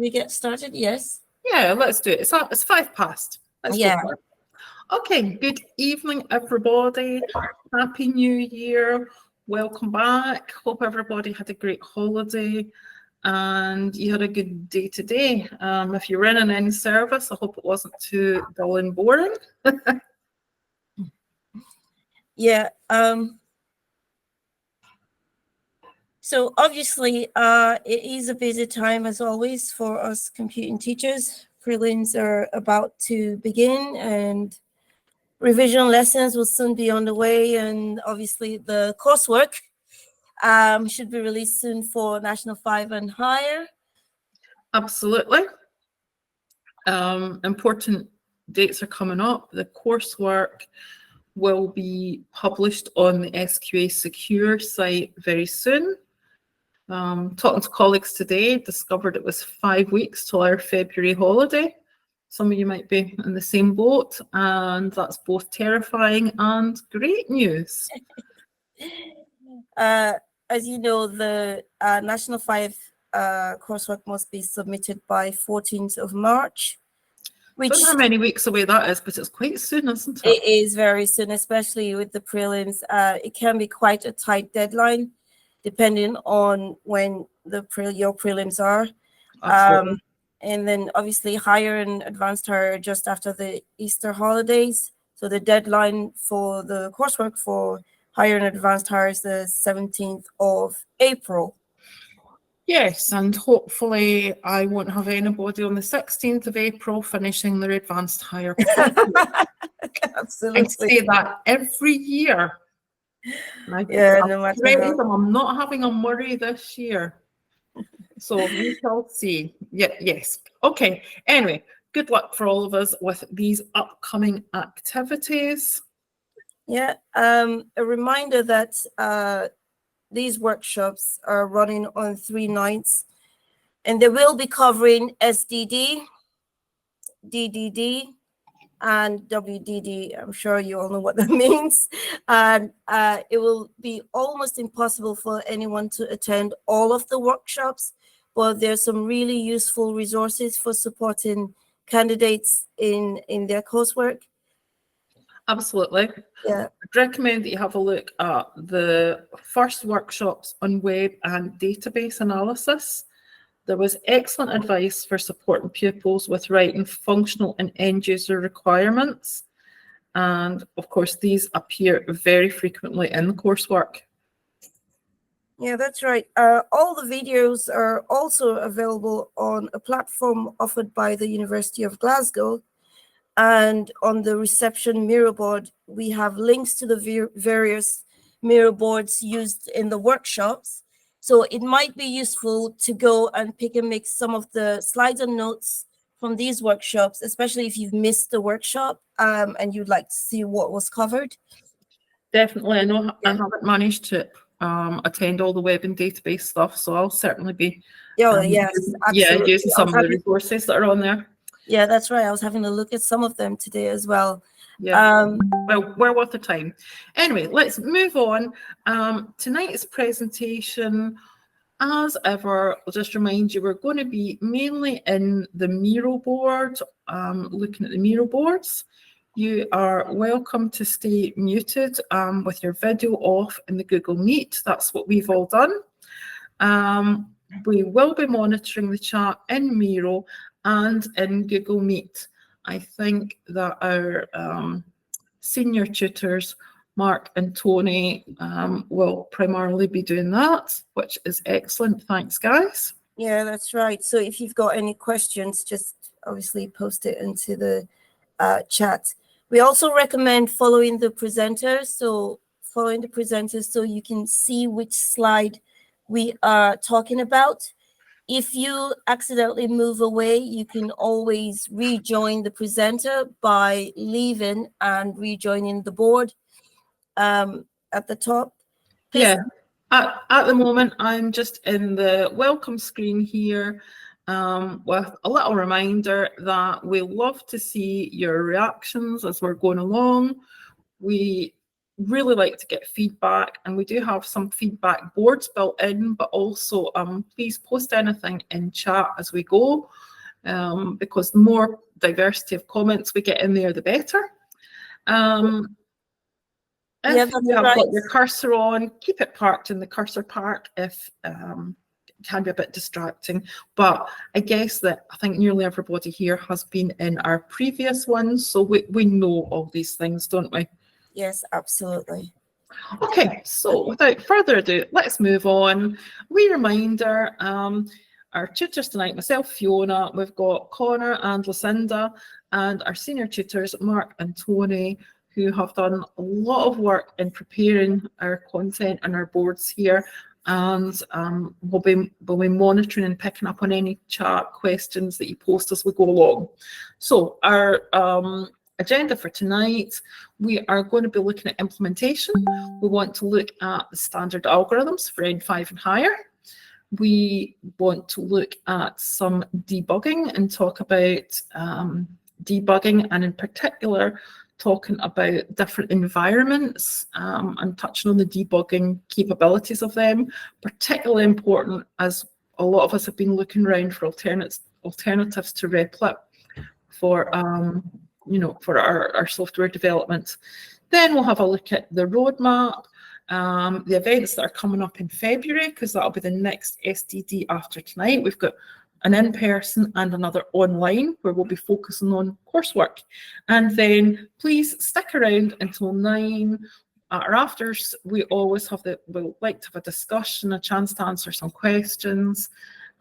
we get started? Yes. Yeah, let's do it. It's 5 past. Let's go for it. Okay, good evening, everybody. Happy New Year. Welcome back. Hope everybody had a great holiday and you had a good day today. If you're in any service, I hope it wasn't too dull and boring. Yeah. So obviously, it is a busy time as always for us computing teachers. Prelims are about to begin and revision lessons will soon be on the way. And obviously the coursework should be released soon for National 5 and higher. Absolutely. Important dates are coming up. The coursework will be published on the SQA Secure site very soon. Talking to colleagues today, discovered it was 5 weeks till our February holiday. Some of you might be in the same boat, and that's both terrifying and great news. As you know, the National 5 coursework must be submitted by 14th of March. I don't know how many weeks away that is, but it's quite soon, isn't it? It is very soon, especially with the prelims. It can be quite a tight deadline, depending on when your prelims are. And then obviously higher and advanced are just after the Easter holidays. So the deadline for the coursework for higher and advanced higher is the 17th of April. Yes, and hopefully I won't have anybody on the 16th of April finishing their advanced higher. Absolutely. I say that every year. Yeah, no matter how. I'm not having a Murray this year. So we shall see. Yeah, yes. Okay. Anyway, good luck for all of us with these upcoming activities. Yeah. A reminder that these workshops are running on 3 nights, and they will be covering SDD, DDD, and WDD. I'm sure you all know what that means. And it will be almost impossible for anyone to attend all of the workshops, but there's some really useful resources for supporting candidates in their coursework. Absolutely. Yeah. I'd recommend that you have a look at the first workshops on web and database analysis. There was excellent advice for supporting pupils with writing functional and end-user requirements. And of course, these appear very frequently in the coursework. Yeah, that's right. All the videos are also available on a platform offered by the University of Glasgow. And on the reception mirror board, we have links to the various mirror boards used in the workshops. So it might be useful to go and pick and mix some of the slides and notes from these workshops, especially if you've missed the workshop and you'd like to see what was covered. Definitely. I know I haven't managed to attend all the web and database stuff, so I'll certainly be using some of the resources that are on there. Yeah, that's right. I was having a look at some of them today as well. Yeah. Well, we're worth the time. Anyway, let's move on. Tonight's presentation, as ever, I'll just remind you, we're going to be mainly in the Miro board, looking at the Miro boards. You are welcome to stay muted with your video off in the Google Meet. That's what we've all done. We will be monitoring the chat in Miro and in Google Meet. I think that our senior tutors, Mark and Tony, will primarily be doing that, which is excellent. Thanks, guys. Yeah, that's right. So if you've got any questions, just obviously post it into the chat. We also recommend following the presenters. So you can see which slide we are talking about. If you accidentally move away, you can always rejoin the presenter by leaving and rejoining the board at the top. Yeah, at the moment, I'm just in the welcome screen here with a little reminder that we love to see your reactions as we're going along. We really like to get feedback, and we do have some feedback boards built in, but also please post anything in chat as we go, because the more diversity of comments we get in there, the better. If you have got your cursor on, keep it parked in the cursor park if it can be a bit distracting. But I guess that I think nearly everybody here has been in our previous ones, so we know all these things, don't we? Yes, absolutely. Okay, so without further ado, let's move on. Wee reminder, our tutors tonight, myself, Fiona, we've got Connor and Lucinda, and our senior tutors, Mark and Tony, who have done a lot of work in preparing our content and our boards here, and we'll be monitoring and picking up on any chat questions that you post as we go along. So our agenda for tonight, we are going to be looking at implementation. We want to look at the standard algorithms for N5 and higher. We want to look at some debugging and talk about debugging, and in particular talking about different environments and touching on the debugging capabilities of them, particularly important as a lot of us have been looking around for alternatives to Replit for for our software development. Then we'll have a look at the roadmap, the events that are coming up in February, because that'll be the next STD after tonight. We've got an in-person and another online where we'll be focusing on coursework. And then please stick around until 9. At our afters, we always have we'll like to have a discussion, a chance to answer some questions,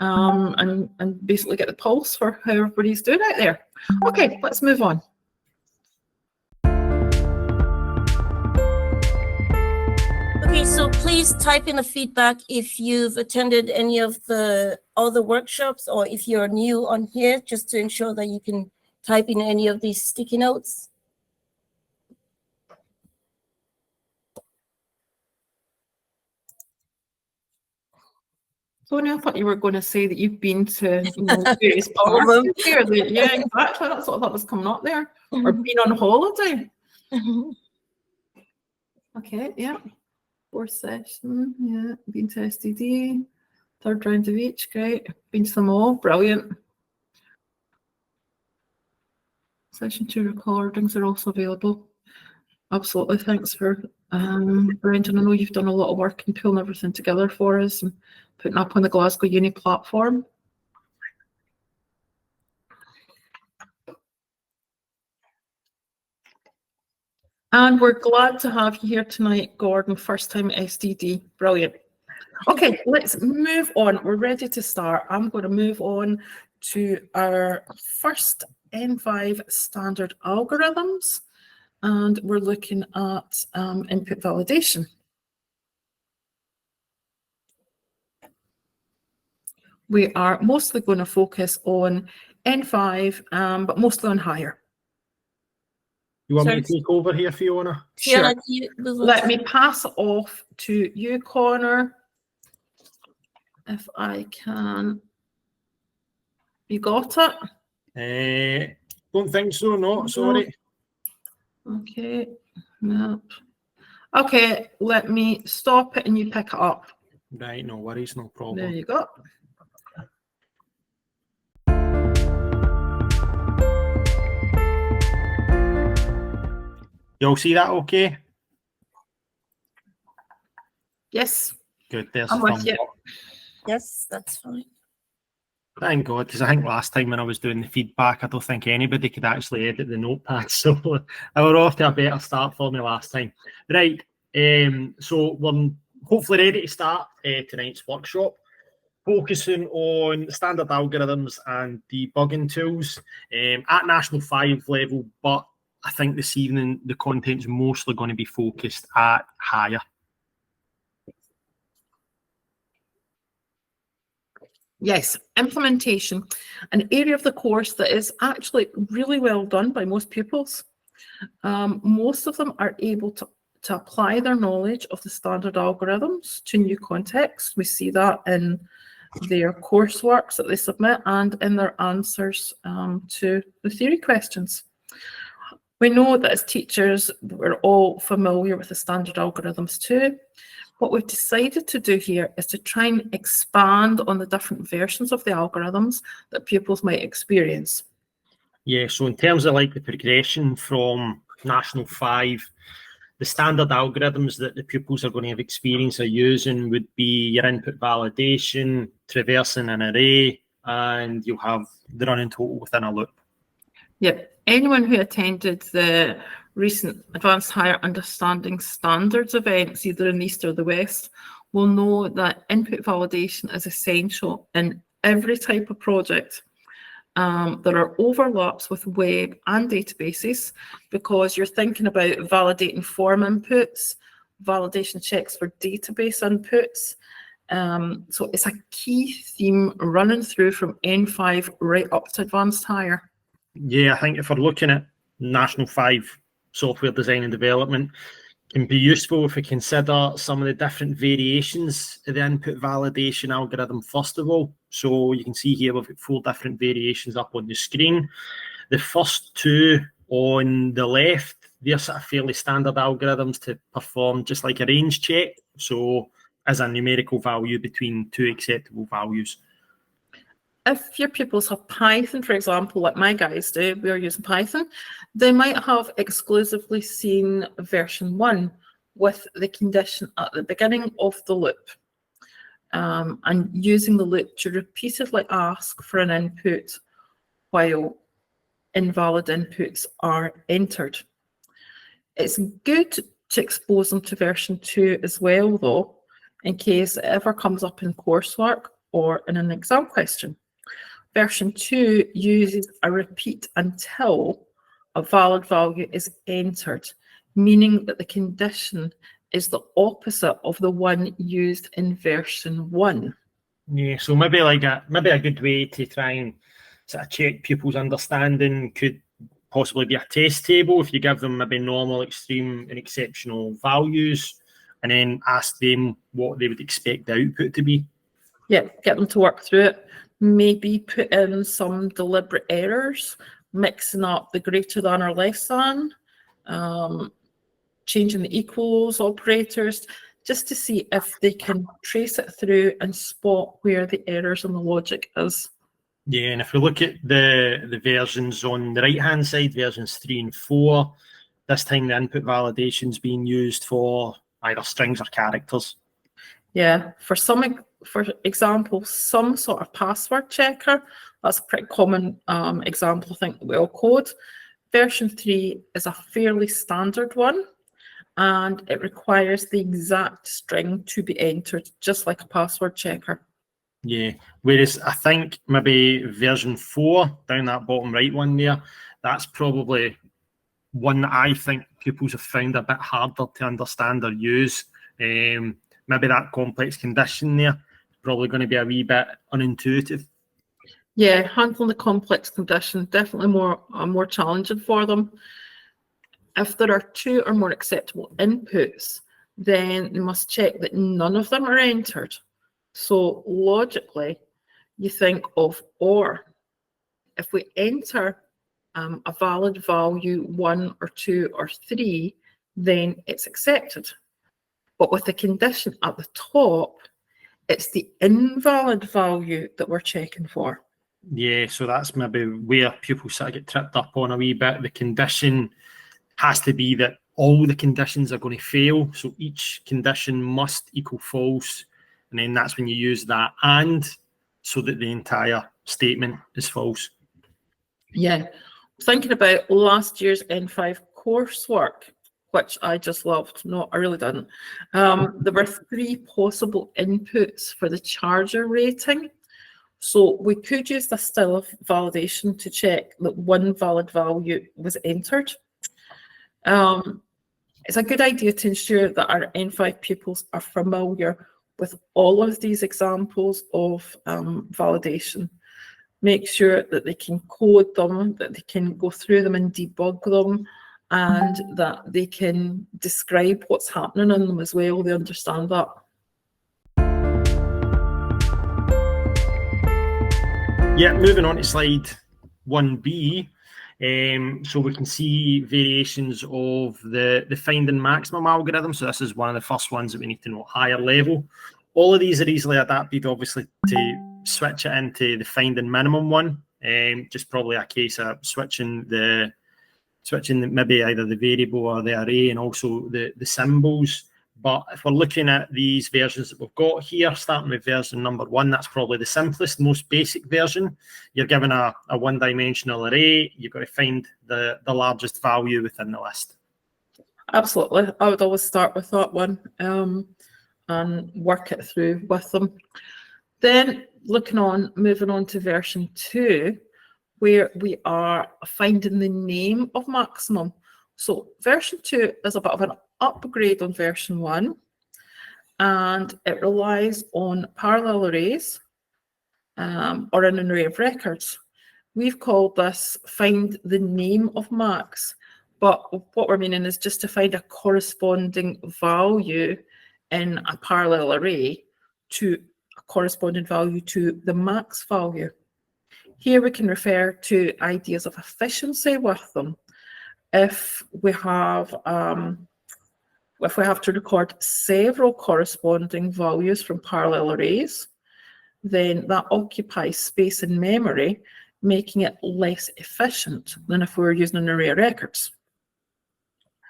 and basically get the pulse for how everybody's doing out there. Okay, let's move on. Okay, so please type in the feedback if you've attended any of the other workshops, or if you're new on here, just to ensure that you can type in any of these sticky notes. Tony, I thought you were going to say that you've been to various parts here. Yeah, exactly. That's what I thought was coming up there. Or been on holiday. Okay, yeah. 4th session, yeah. Been to STD. 3rd round of each, great. Been to them all, brilliant. Session 2 recordings are also available. Absolutely, thanks for Brendan. I know you've done a lot of work in pulling everything together for us and putting up on the Glasgow Uni platform. And we're glad to have you here tonight, Gordon, first time STD, brilliant. Okay, let's move on. We're ready to start. I'm going to move on to our first N5 standard algorithms, and we're looking at input validation. We are mostly going to focus on N5, but mostly on higher. You want me to take over here, Fiona? Sure. Let me pass it off to you, Connor. If I can. You got it? Don't think so, no, sorry. Okay. No. Okay, let me stop it and you pick it up. Right, no worries, no problem. There you go. You all see that okay? Yes. Good, there's I'm with you. Yes, that's fine. Thank God, because I think last time when I was doing the feedback, I don't think anybody could actually edit the notepad, so I were off to a better start for me last time. Right, so we're hopefully ready to start tonight's workshop, focusing on standard algorithms and debugging tools at National 5 level, but I think this evening the content's mostly going to be focused at higher. Yes, implementation, an area of the course that is actually really well done by most pupils. Most of them are able to apply their knowledge of the standard algorithms to new contexts. We see that in their courseworks that they submit and in their answers to the theory questions. We know that as teachers, we're all familiar with the standard algorithms too. What we've decided to do here is to try and expand on the different versions of the algorithms that pupils might experience. Yeah, so in terms of like the progression from National 5, the standard algorithms that the pupils are going to have experience of using would be your input validation, traversing an array, and you'll have the running total within a loop. Yep. Anyone who attended the recent Advanced Higher Understanding Standards events, either in the East or the West, will know that input validation is essential in every type of project. There are overlaps with web and databases because you're thinking about validating form inputs, validation checks for database inputs. So it's a key theme running through from N5 right up to Advanced Higher. Yeah, I think if we're looking at National 5 software design and development, it can be useful if we consider some of the different variations of the input validation algorithm first of all. So you can see here we've got 4 different variations up on the screen. The first 2 on the left, they're sort of fairly standard algorithms to perform just like a range check. So as a numerical value between 2 acceptable values. If your pupils have Python, for example, like my guys do, we are using Python, they might have exclusively seen version 1 with the condition at the beginning of the loop, and using the loop to repeatedly ask for an input while invalid inputs are entered. It's good to expose them to version 2 as well, though, in case it ever comes up in coursework or in an exam question. Version 2 uses a repeat until a valid value is entered, meaning that the condition is the opposite of the one used in version 1. Yeah, so maybe a good way to try and sort of check pupils' understanding could possibly be a test table if you give them maybe normal, extreme, and exceptional values, and then ask them what they would expect the output to be. Yeah, get them to work through it. Maybe put in some deliberate errors, mixing up the greater than or less than, changing the equals operators, just to see if they can trace it through and spot where the errors in the logic is. Yeah, and if we look at the versions on the right-hand side, versions 3 and 4, this time the input validation is being used for either strings or characters. Yeah, for example, some sort of password checker, that's a pretty common example, I think, that we all code. Version 3 is a fairly standard one, and it requires the exact string to be entered, just like a password checker. Yeah, whereas I think maybe version 4, down that bottom right one there, that's probably one that I think pupils have found a bit harder to understand or use. Maybe that complex condition there is probably going to be a wee bit unintuitive. Yeah, handling the complex condition, definitely more challenging for them. If there are 2 or more acceptable inputs, then you must check that none of them are entered. So logically, you think of OR. If we enter a valid value 1 or 2 or 3, then it's accepted. But with the condition at the top, it's the invalid value that we're checking for. Yeah, so that's maybe where pupils sort of get tripped up on a wee bit. The condition has to be that all the conditions are going to fail. So each condition must equal false. And then that's when you use that and, so that the entire statement is false. Yeah. Thinking about last year's N5 coursework, which I just loved. No, I really didn't. There were 3 possible inputs for the charger rating. So we could use this style of validation to check that one valid value was entered. It's a good idea to ensure that our N5 pupils are familiar with all of these examples of validation. Make sure that they can code them, that they can go through them and debug them, and that they can describe what's happening in them as well. They understand that. Yeah, moving on to slide 1B. So we can see variations of the find and maximum algorithm. So this is one of the first ones that we need to know at higher level. All of these are easily adapted, obviously, to switch it into the find and minimum one. Just probably a case of switching maybe either the variable or the array, and also the symbols. But if we're looking at these versions that we've got here, starting with version number 1, that's probably the simplest, most basic version. You're given a one-dimensional array. You've got to find the largest value within the list. Absolutely. I would always start with that one and work it through with them. Then moving on to version 2, where we are finding the name of maximum. So version 2 is a bit of an upgrade on version 1, and it relies on parallel arrays or an array of records. We've called this find the name of max, but what we're meaning is just to find a corresponding value in a parallel array to a corresponding value to the max value. Here we can refer to ideas of efficiency with them. If we have to record several corresponding values from parallel arrays, then that occupies space in memory, making it less efficient than if we were using an array of records.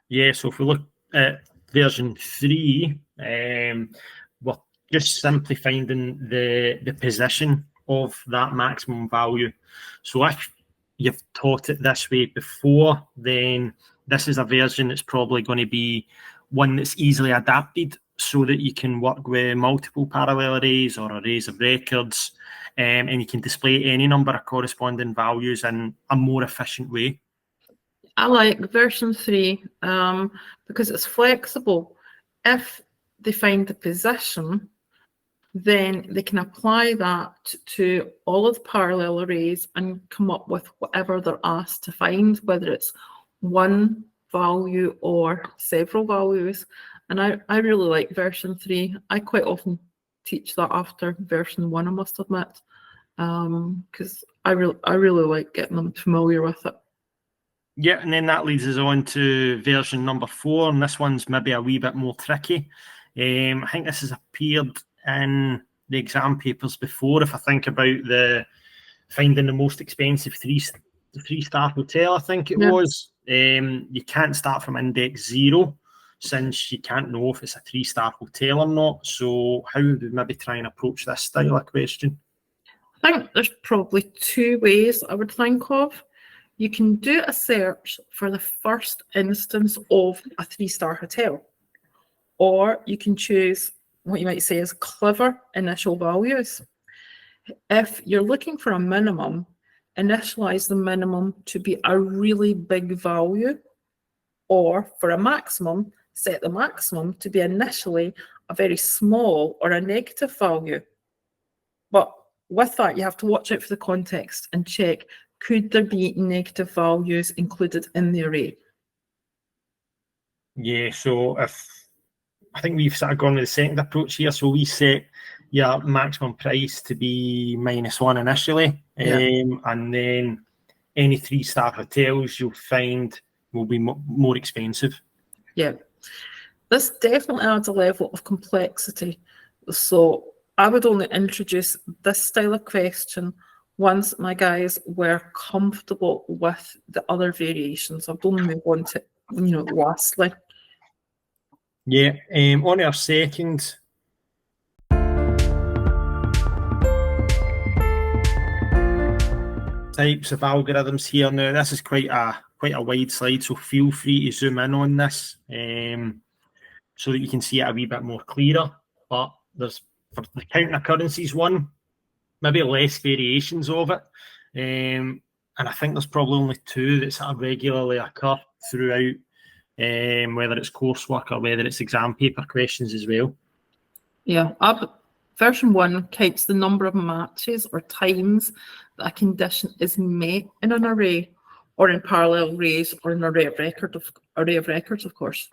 Yeah, so if we look at version 3, we're just simply finding the position of that maximum value. So if you've taught it this way before, then this is a version that's probably going to be one that's easily adapted so that you can work with multiple parallel arrays or arrays of records, and you can display any number of corresponding values in a more efficient way. I like version 3 because it's flexible. If they find the position, then they can apply that to all of the parallel arrays and come up with whatever they're asked to find, whether it's one value or several values. And I really like version 3. I quite often teach that after version 1, I must admit, because I really like getting them familiar with it. Yeah, and then that leads us on to version number 4, and this one's maybe a wee bit more tricky. I think this has appeared in the exam papers before. If I think about the finding the most expensive three-star hotel, I think it was, you can't start from index 0 since you can't know if it's a 3-star hotel or not. So how would we maybe try and approach this style of question? I think there's probably 2 ways I would think of. You can do a search for the first instance of a 3-star hotel, or you can choose what you might say is clever initial values. If you're looking for a minimum, initialize the minimum to be a really big value, or for a maximum, set the maximum to be initially a very small or a negative value. But with that, you have to watch out for the context and check, could there be negative values included in the array? Yeah, so I think we've sort of gone with the second approach here. So we set your maximum price to be -1 initially, and then any 3-star hotels you'll find will be more expensive. Yeah, this definitely adds a level of complexity. So I would only introduce this style of question once my guys were comfortable with the other variations. I'd only move on to, lastly. Yeah, on our second types of algorithms here. Now, this is quite a wide slide, so feel free to zoom in on this so that you can see it a wee bit more clearer. But there's, for the counting occurrences one, maybe less variations of it. And I think there's probably only 2 that sort of regularly occur throughout, whether it's coursework or whether it's exam paper questions as well. Yeah, version 1 counts the number of matches or times that a condition is met in an array, or in parallel arrays, or an array of records, of course.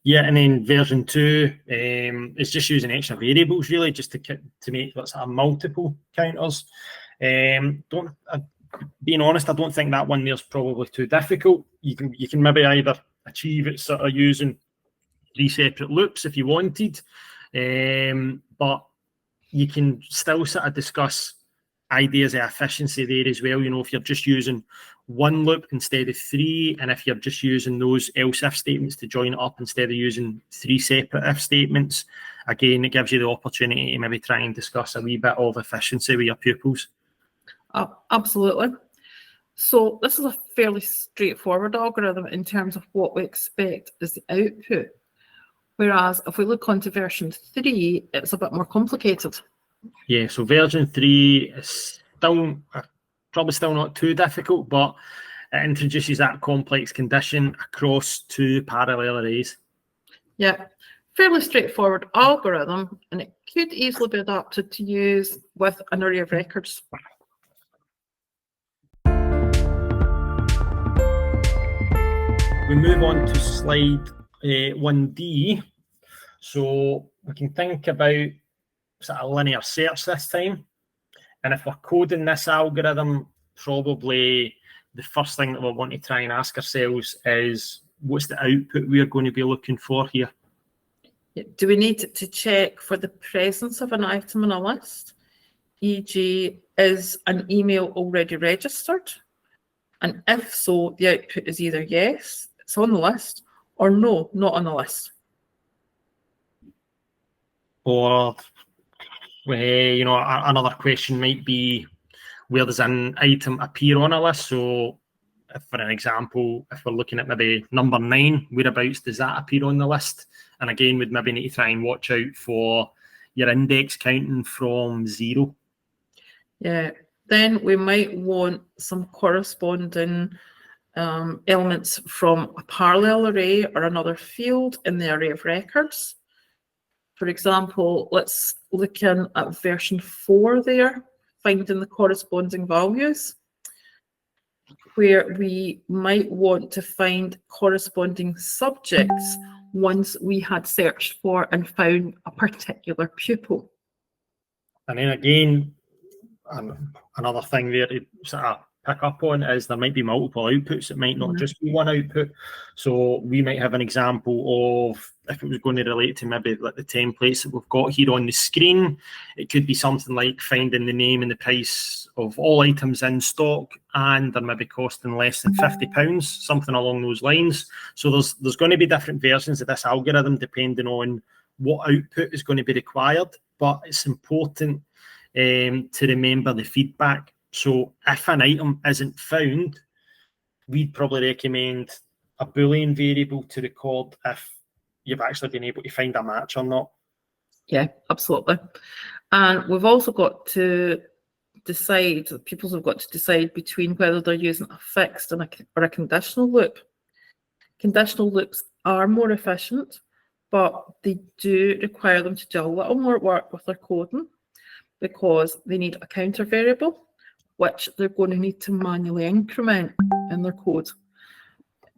Yeah, and then version 2 is just using extra variables, really, just to make what's multiple counters. I being honest, I don't think that one there's probably too difficult. You can maybe either achieve it sort of using 3 separate loops if you wanted, but you can still sort of discuss ideas of efficiency there as well. You know, if you're just using 1 loop instead of 3, and if you're just using those else if statements to join it up instead of using 3 separate if statements, again, it gives you the opportunity to maybe try and discuss a wee bit of efficiency with your pupils. Absolutely. So this is a fairly straightforward algorithm in terms of what we expect as the output. Whereas if we look onto version 3, it's a bit more complicated. Yeah, so version 3 is still probably still not too difficult, but it introduces that complex condition across 2 parallel arrays. Yeah, fairly straightforward algorithm, and it could easily be adapted to use with an array of records. We move on to slide 1D. So we can think about sort of linear search this time. And if we're coding this algorithm, probably the first thing that we'll want to try and ask ourselves is, what's the output we're going to be looking for here? Do we need to check for the presence of an item in a list? E.g., is an email already registered? And if so, the output is either yes, it's on the list, or no, not on the list. Or, you know, another question might be, where does an item appear on a list? So, if, for an example, if we're looking at maybe number 9, whereabouts does that appear on the list? And again, we'd maybe need to try and watch out for your index counting from 0. Yeah, then we might want some corresponding elements from a parallel array or another field in the array of records. For example, let's look in at version 4 there, finding the corresponding values, where we might want to find corresponding subjects once we had searched for and found a particular pupil. And then again, another thing there to sort of pick up on is there might be multiple outputs. It might not just be one output. So we might have an example of, if it was going to relate to maybe like the templates that we've got here on the screen, it could be something like finding the name and the price of all items in stock, and they're maybe costing less than £50, something along those lines. So there's going to be different versions of this algorithm depending on what output is going to be required, but it's important to remember the feedback. So if an item isn't found, we'd probably recommend a Boolean variable to record if you've actually been able to find a match or not. Yeah, absolutely. And we've also got to decide, pupils have got to decide between whether they're using a fixed or a conditional loop. Conditional loops are more efficient, but they do require them to do a little more work with their coding because they need a counter variable, which they're going to need to manually increment in their code.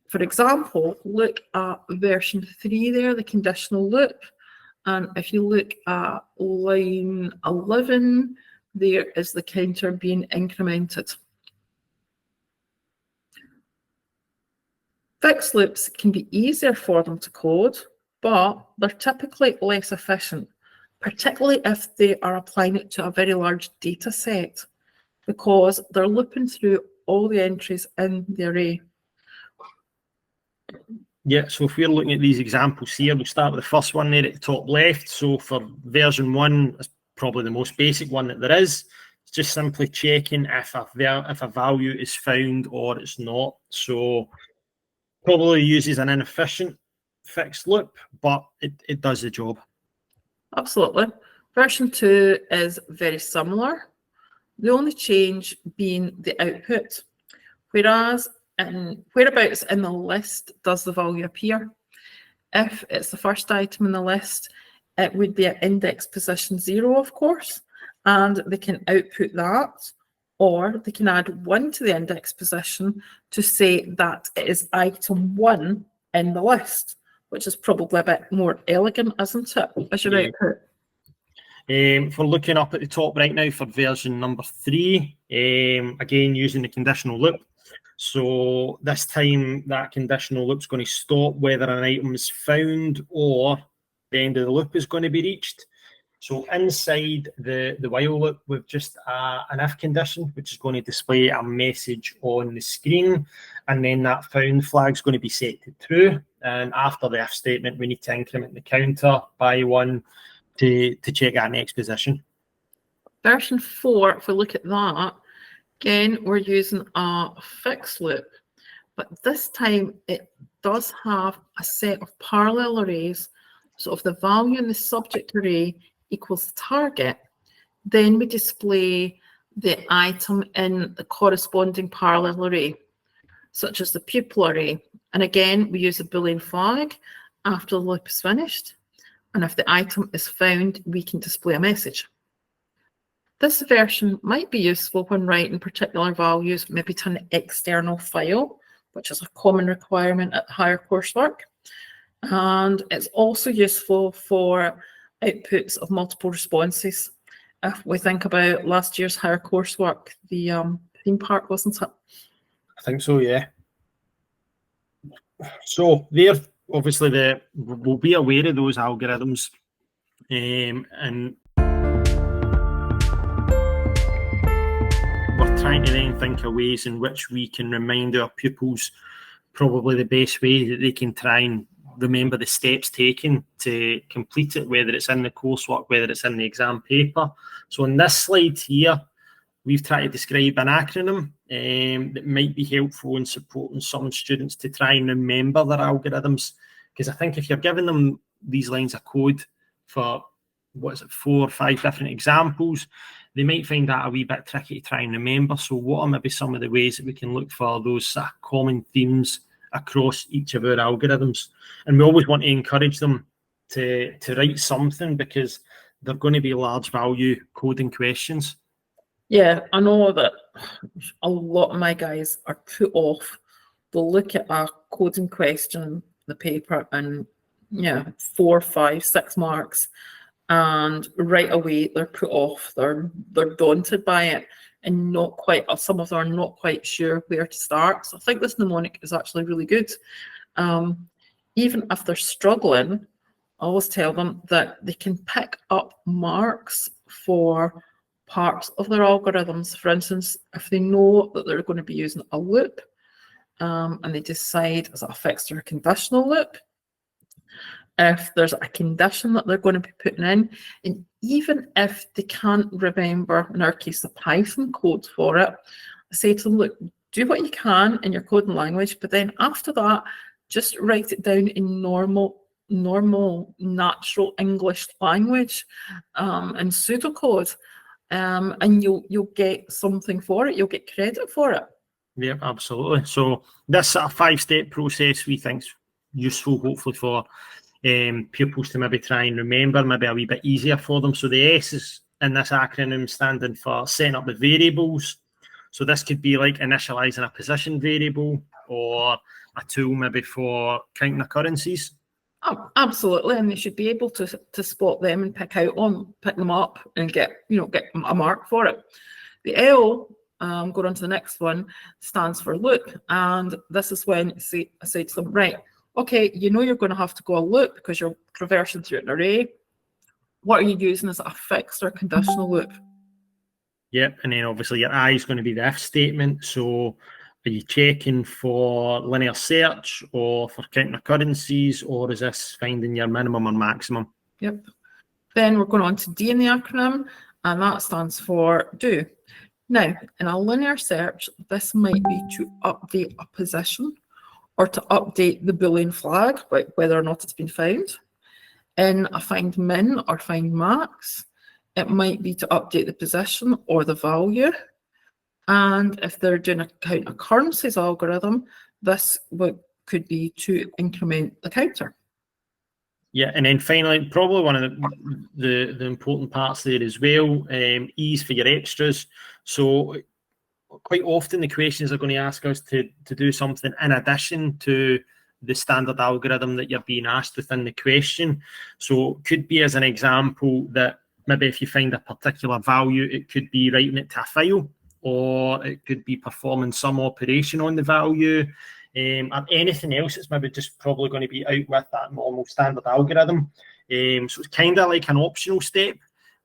For example, look at version 3 there, the conditional loop. And if you look at line 11, there is the counter being incremented. Fixed loops can be easier for them to code, but they're typically less efficient, particularly if they are applying it to a very large data set, because they're looping through all the entries in the array. Yeah, so if we're looking at these examples here, we'll start with the first one there at the top left. So for version 1, it's probably the most basic one that there is. It's just simply checking if a value is found or it's not. So probably uses an inefficient fixed loop, but it does the job. Absolutely. Version 2 is very similar. The only change being the output, whereas whereabouts in the list does the value appear. If it's the first item in the list, it would be at index position 0, of course, and they can output that, or they can add 1 to the index position to say that it is item 1 in the list, which is probably a bit more elegant, isn't it, as your output? If we're looking up at the top right now for version number 3, again using the conditional loop. So this time that conditional loop is going to stop whether an item is found or the end of the loop is going to be reached. So inside the while loop, we've just an if condition, which is going to display a message on the screen, and then that found flag is going to be set to true. And after the if statement, we need to increment the counter by 1 to check that next position. Version 4, if we look at that, again, we're using a fixed loop, but this time it does have a set of parallel arrays. So if the value in the subject array equals the target, then we display the item in the corresponding parallel array, such as the pupil array. And again, we use a Boolean flag after the loop is finished. And if the item is found, we can display a message. This version might be useful when writing particular values, maybe to an external file, which is a common requirement at higher coursework. And it's also useful for outputs of multiple responses. If we think about last year's higher coursework, the theme park, wasn't it? I think so, yeah. So there, obviously, we'll be aware of those algorithms, and we're trying to then think of ways in which we can remind our pupils probably the best way that they can try and remember the steps taken to complete it, whether it's in the coursework, whether it's in the exam paper. So on this slide here, we've tried to describe an acronym that might be helpful in supporting some students to try and remember their algorithms. Because I think if you're giving them these lines of code for, 4 or 5 different examples, they might find that a wee bit tricky to try and remember. So what are maybe some of the ways that we can look for those common themes across each of our algorithms? And we always want to encourage them to write something, because they're going to be large value coding questions. Yeah, I know that a lot of my guys are put off. They'll look at a coding question in the paper and 4, 5, 6 marks, and right away they're put off. They're daunted by it, and not quite. Some of them are not quite sure where to start. So I think this mnemonic is actually really good. Even if they're struggling, I always tell them that they can pick up marks for parts of their algorithms. For instance, if they know that they're going to be using a loop, and they decide, is it a fixed or a conditional loop? If there's a condition that they're going to be putting in, and even if they can't remember, in our case, the Python code for it, I say to them, look, do what you can in your coding language, but then after that, just write it down in normal, natural English language, and pseudocode, and you'll get something for it. You'll get credit for it. Yeah, absolutely. So this sort of 5-step process we think is useful, hopefully, for pupils to maybe try and remember, maybe a wee bit easier for them. So the S is in this acronym standing for setting up the variables. So this could be like initializing a position variable, or a tool maybe for counting occurrences. Oh, absolutely, and they should be able to spot them and pick them up and get a mark for it. The L, going on to the next one, stands for loop, and this is when I say to them, right, okay, you're going to have to go a loop because you're traversing through an array. What are you using as a fixed or conditional loop? Yep, and then obviously your I is going to be the if statement. So are you checking for linear search or for counting occurrences, or is this finding your minimum or maximum? Yep. Then we're going on to D in the acronym, and that stands for do. Now, in a linear search, this might be to update a position or to update the Boolean flag, whether or not it's been found. In a find min or find max, it might be to update the position or the value. And if they're doing a count occurrences algorithm, this could be to increment the counter. Yeah, and then finally, probably one of the important parts there as well, E is for your extras. So quite often the questions are going to ask us to do something in addition to the standard algorithm that you're being asked within the question. So it could be, as an example, that maybe if you find a particular value, it could be writing it to a file, or it could be performing some operation on the value, or anything else that's maybe just probably going to be out with that normal standard algorithm. So it's kind of like an optional step,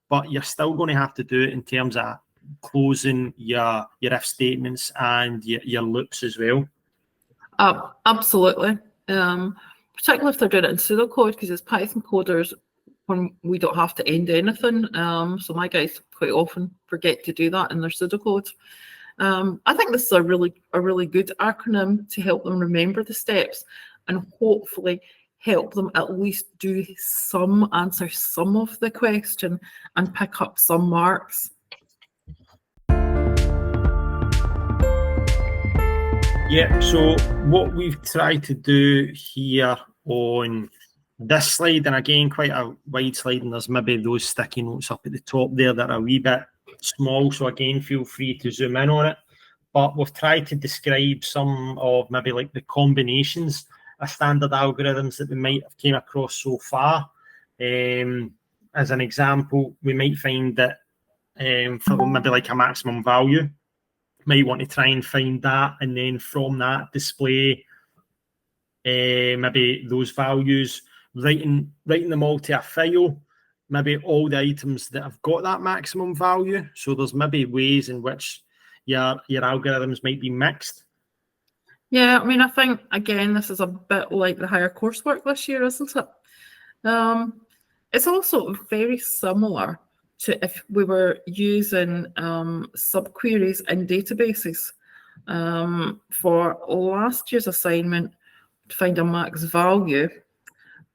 but you're still going to have to do it in terms of closing your if statements and your loops as well. Absolutely. Particularly if they're doing it in pseudocode, because as Python coders, when we don't have to end anything, so my guys quite often forget to do that in their pseudocode. I think this is a really good acronym to help them remember the steps and hopefully help them at least answer some of the question and pick up some marks. Yeah, so what we've tried to do here on this slide, and again, quite a wide slide, and there's maybe those sticky notes up at the top there that are a wee bit small, so again, feel free to zoom in on it. But we've tried to describe some of maybe like the combinations of standard algorithms that we might have came across so far. As an example, we might find that for maybe like a maximum value, might want to try and find that, and then from that display maybe those values, writing them all to a file, maybe all the items that have got that maximum value. So there's maybe ways in which your algorithms might be mixed. Yeah, I mean, I think again this is a bit like the higher coursework this year, isn't it? It's also very similar to if we were using subqueries in databases. For last year's assignment, to find a max value,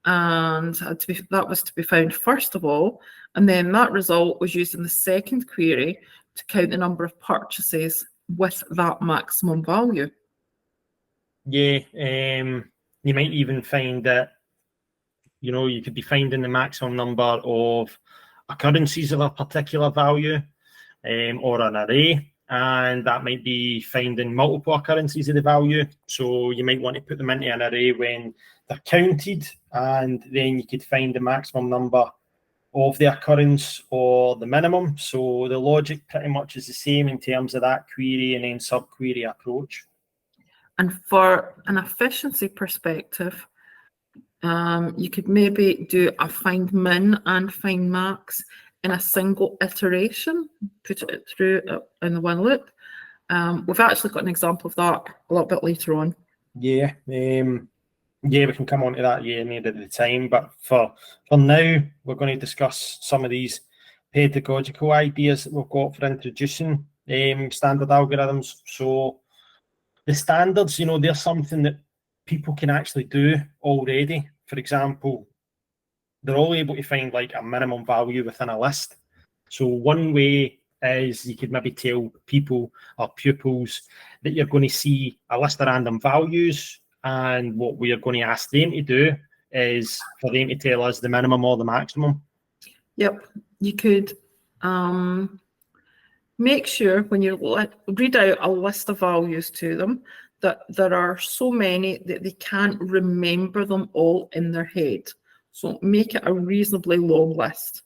and that was to be found first of all, and then that result was used in the second query to count the number of purchases with that maximum value. Yeah, you might even find that, you know, you could be finding the maximum number of occurrences of a particular value or an array, and that might be finding multiple occurrences of the value. So you might want to put them into an array when they're counted, and then you could find the maximum number of the occurrence or the minimum. So the logic pretty much is the same in terms of that query and then subquery approach. And for an efficiency perspective, you could maybe do a find min and find max in a single iteration, put it through in the one loop. We've actually got an example of that a little bit later on. Yeah, we can come on to that near the time. But for now, we're going to discuss some of these pedagogical ideas that we've got for introducing standard algorithms. So the standards, you know, they're something that people can actually do already. For example, they're all able to find like a minimum value within a list. So one way is you could maybe tell people or pupils that you're going to see a list of random values, and what we are going to ask them to do is for them to tell us the minimum or the maximum. Yep, you could make sure when you read out a list of values to them that there are so many that they can't remember them all in their head. So make it a reasonably long list.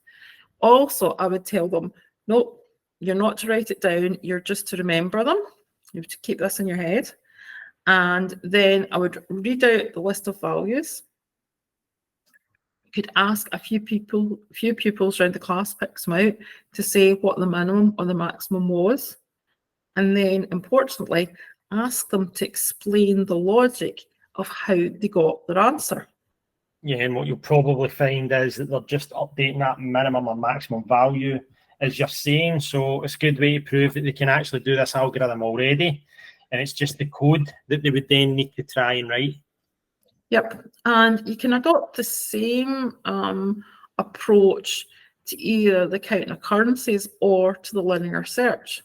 Also, I would tell them, no, you're not to write it down, you're just to remember them. You have to keep this in your head. And then I would read out the list of values. You could ask a few pupils around the class, pick them out to say what the minimum or the maximum was. And then, importantly, ask them to explain the logic of how they got their answer. Yeah, and what you'll probably find is that they're just updating that minimum or maximum value as you're saying. So it's a good way to prove that they can actually do this algorithm already. And it's just the code that they would then need to try and write. Yep, and you can adopt the same approach to either the count occurrences or to the linear search.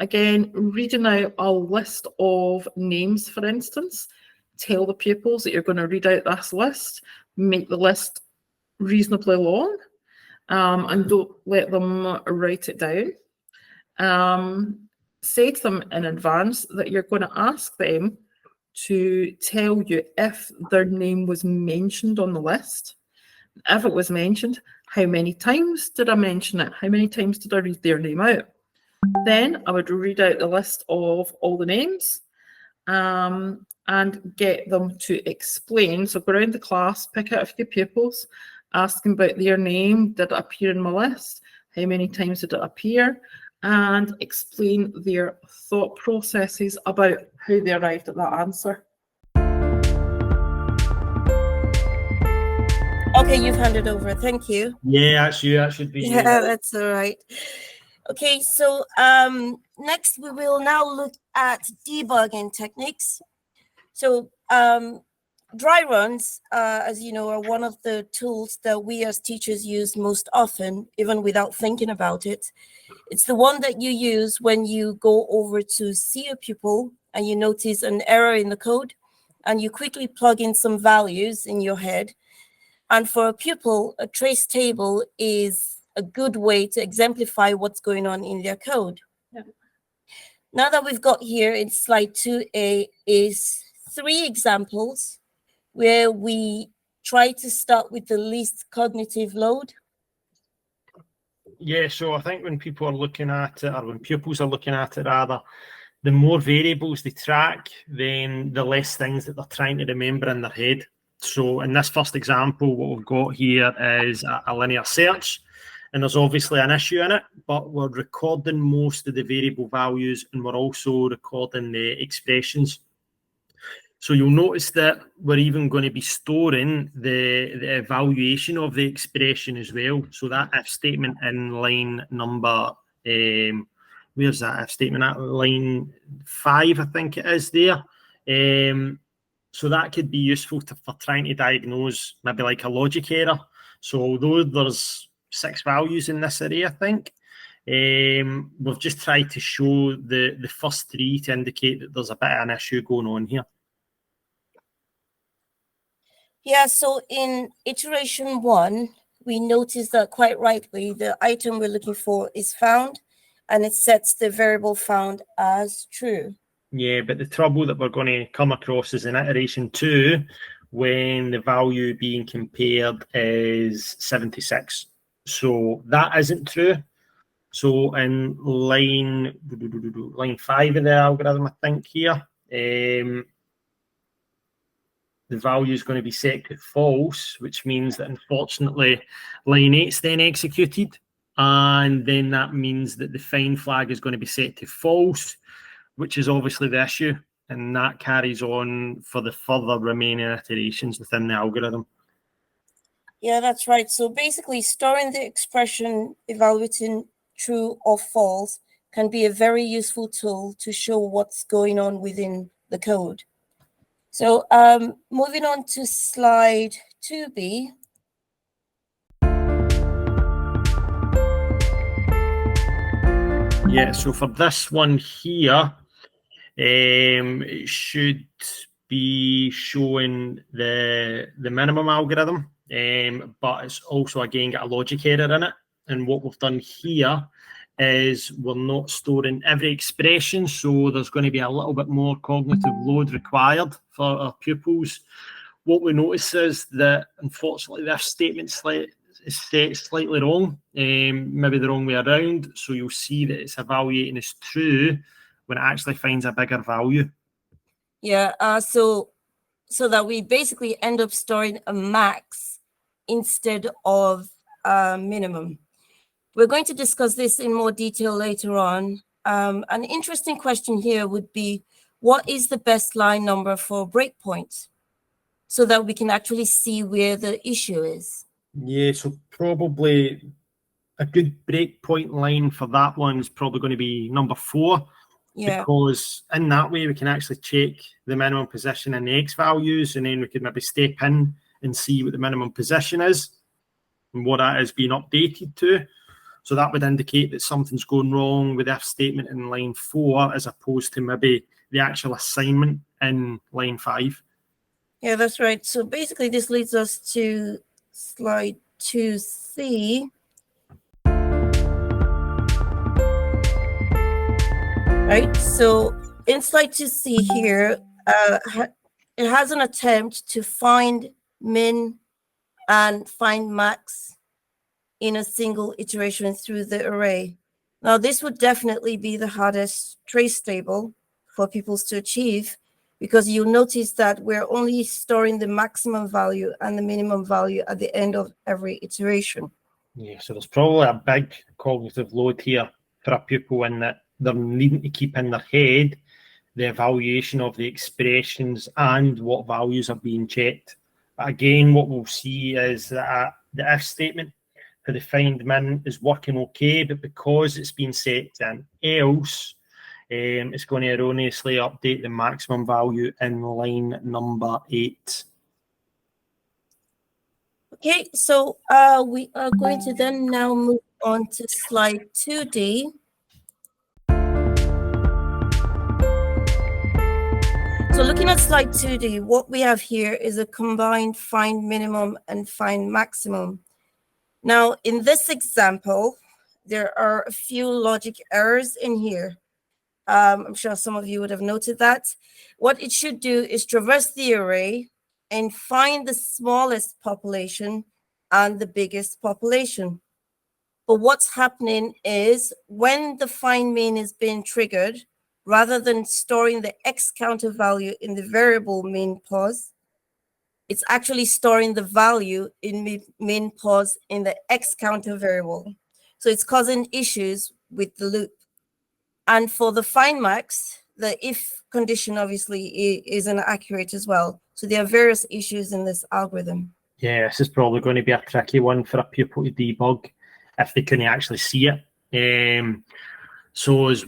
Again, reading out a list of names, for instance, tell the pupils that you're going to read out this list, make the list reasonably long, and don't let them write it down. Say to them in advance that you're going to ask them to tell you if their name was mentioned on the list. If it was mentioned, How many times did I mention it? How many times did I read their name out? Then I would read out the list of all the names and get them to explain. So go around the class, pick out a few pupils, ask them about their name. Did it appear in my list? How many times did it appear? And explain their thought processes about how they arrived at that answer. Okay, you've handed over. Thank you. Yeah, that's you. That should be you. Yeah, that's all right. Okay, so next we will now look at debugging techniques. So dry runs, as you know, are one of the tools that we as teachers use most often, even without thinking about it. It's the one that you use when you go over to see a pupil and you notice an error in the code and you quickly plug in some values in your head. And for a pupil, a trace table is a good way to exemplify what's going on in their code. Yeah. Now that we've got here in slide 2A is 3 examples where we try to start with the least cognitive load. Yeah, so I think when people are looking at it, or when pupils are looking at it rather, the more variables they track, then the less things that they're trying to remember in their head. So in this first example, what we've got here is a linear search, and there's obviously an issue in it, but we're recording most of the variable values and we're also recording the expressions. So you'll notice that we're even going to be storing the evaluation of the expression as well. So that if statement in line number, where's that if statement at line 5, I think it is there. So that could be useful for trying to diagnose maybe like a logic error. So although there's 6 values in this array, I think, we've just tried to show the first 3 to indicate that there's a bit of an issue going on here. Yeah, so in iteration 1, we notice that quite rightly, the item we're looking for is found, and it sets the variable found as true. Yeah, but the trouble that we're going to come across is in iteration 2, when the value being compared is 76. So that isn't true. So in line 5 of the algorithm, I think here, the value is going to be set to false, which means that unfortunately line 8 is then executed. And then that means that the find flag is going to be set to false, which is obviously the issue. And that carries on for the further remaining iterations within the algorithm. Yeah, that's right. So basically storing the expression evaluating true or false can be a very useful tool to show what's going on within the code. So moving on to slide 2B. Yeah, so for this one here, it should be showing the minimum algorithm, but it's also again got a logic error in it. And what we've done here is we're not storing every expression, so there's going to be a little bit more cognitive load required for our pupils. What we notice is that unfortunately this statement is set slightly wrong, maybe the wrong way around. So you'll see that it's evaluating as true when it actually finds a bigger value. Yeah, so that we basically end up storing a max instead of a minimum. We're going to discuss this in more detail later on. An interesting question here would be, what is the best line number for breakpoints so that we can actually see where the issue is? Yeah, so probably a good breakpoint line for that one is probably going to be number 4. Yeah. Because in that way we can actually check the minimum position in the X values, and then we could maybe step in and see what the minimum position is and what that is being updated to. So that would indicate that something's going wrong with the if statement in line 4 as opposed to maybe the actual assignment in line 5. Yeah, that's right. So basically this leads us to slide 2C. Right, so in slide 2C here, it has an attempt to find min and find max in a single iteration through the array. Now, this would definitely be the hardest trace table for pupils to achieve, because you'll notice that we're only storing the maximum value and the minimum value at the end of every iteration. Yeah, so there's probably a big cognitive load here for a pupil in that they're needing to keep in their head the evaluation of the expressions and what values are being checked. But again, what we'll see is that the if statement for the find min is working okay, but because it's been set to an else, it's going to erroneously update the maximum value in line number 8. Okay, so we are going to then now move on to slide 2D. So looking at slide 2D, what we have here is a combined find minimum and find maximum. Now, in this example, there are a few logic errors in here. I'm sure some of you would have noted that. What it should do is traverse the array and find the smallest population and the biggest population. But what's happening is when the find min is being triggered, rather than storing the X counter value in the variable min pos, it's actually storing the value in min pos in the X counter variable. So it's causing issues with the loop. And for the find max, the if condition obviously isn't accurate as well. So there are various issues in this algorithm. Yeah, this is probably going to be a tricky one for a pupil to debug if they couldn't actually see it. So as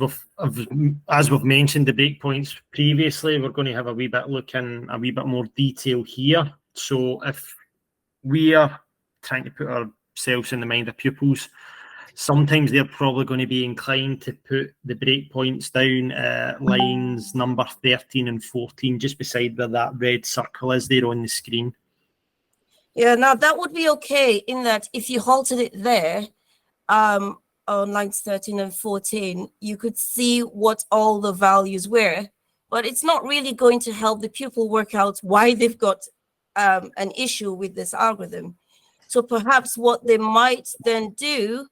we've mentioned the breakpoints previously, we're going to have a wee bit look in a wee bit more detail here. So if we are trying to put ourselves in the mind of pupils, sometimes they're probably going to be inclined to put the breakpoints down at lines number 13 and 14, just beside where that red circle is there on the screen. Yeah, now that would be okay in that if you halted it there, on lines 13 and 14, you could see what all the values were, but it's not really going to help the pupil work out why they've got an issue with this algorithm. So perhaps what they might then do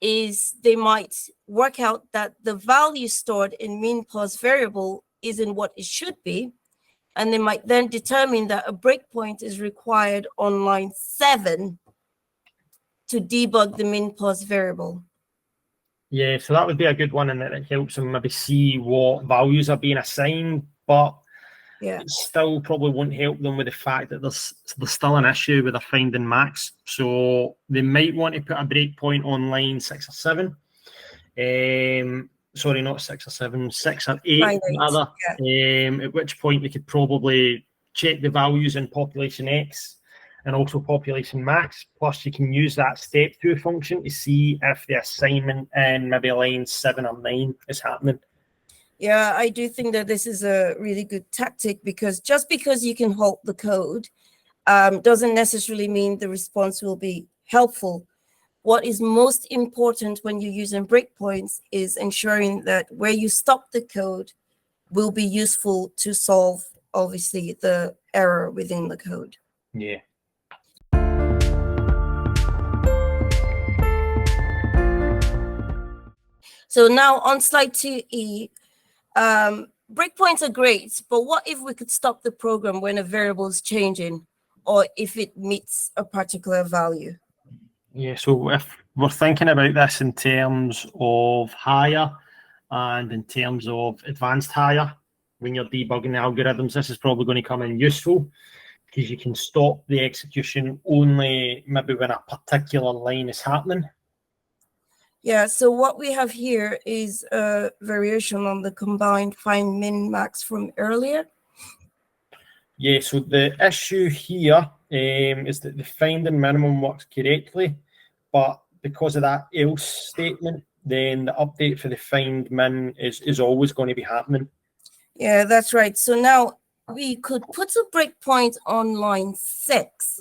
is they might work out that the value stored in min pos variable isn't what it should be, and they might then determine that a breakpoint is required on line 7 to debug the min pos variable. Yeah, so that would be a good one, and that it helps them maybe see what values are being assigned, but yeah, it still probably won't help them with the fact that there's still an issue with their finding max. So they might want to put a breakpoint on line 6 or 7. Sorry, not 6 or 7, 6 or 8 rather. Yeah. At which point they could probably check the values in population X and also population max. Plus, you can use that step through function to see if the assignment in maybe line 7 or 9 is happening. Yeah, I do think that this is a really good tactic, because just because you can halt the code doesn't necessarily mean the response will be helpful. What is most important when you're using breakpoints is ensuring that where you stop the code will be useful to solve, obviously, the error within the code. Yeah. So now on slide 2E, breakpoints are great, but what if we could stop the program when a variable is changing, or if it meets a particular value? Yeah, so if we're thinking about this in terms of higher and in terms of advanced higher, when you're debugging the algorithms, this is probably going to come in useful, because you can stop the execution only maybe when a particular line is happening. Yeah, so what we have here is a variation on the combined find min max from earlier. Yeah, so the issue here is that the finding minimum works correctly, but because of that else statement, then the update for the find min is always going to be happening. Yeah, that's right. So now we could put a breakpoint on line 6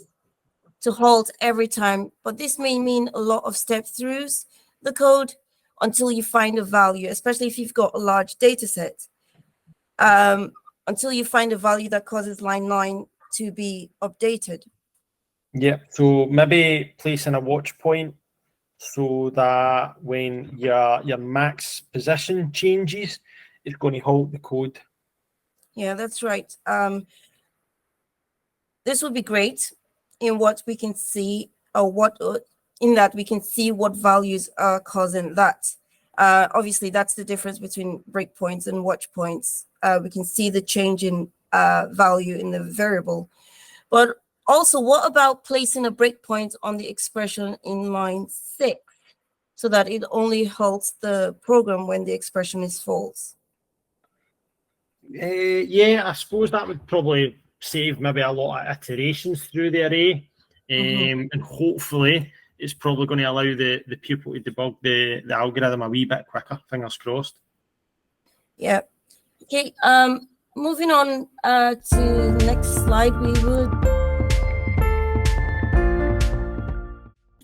to halt every time, but this may mean a lot of step throughs the code until you find a value, especially if you've got a large data set, until you find a value that causes line 9 to be updated. Yeah, so maybe placing a watch point so that when your max position changes, it's going to halt the code. Yeah, that's right. This would be great in what we can see, or in that we can see what values are causing that. Obviously, that's the difference between breakpoints and watch points. We can see the change in value in the variable. But also, what about placing a breakpoint on the expression in line 6 so that it only halts the program when the expression is false? Yeah, I suppose that would probably save maybe a lot of iterations through the array. And hopefully it's probably going to allow the pupil to debug the algorithm a wee bit quicker, fingers crossed. Yeah. Okay, moving on to the next slide, we would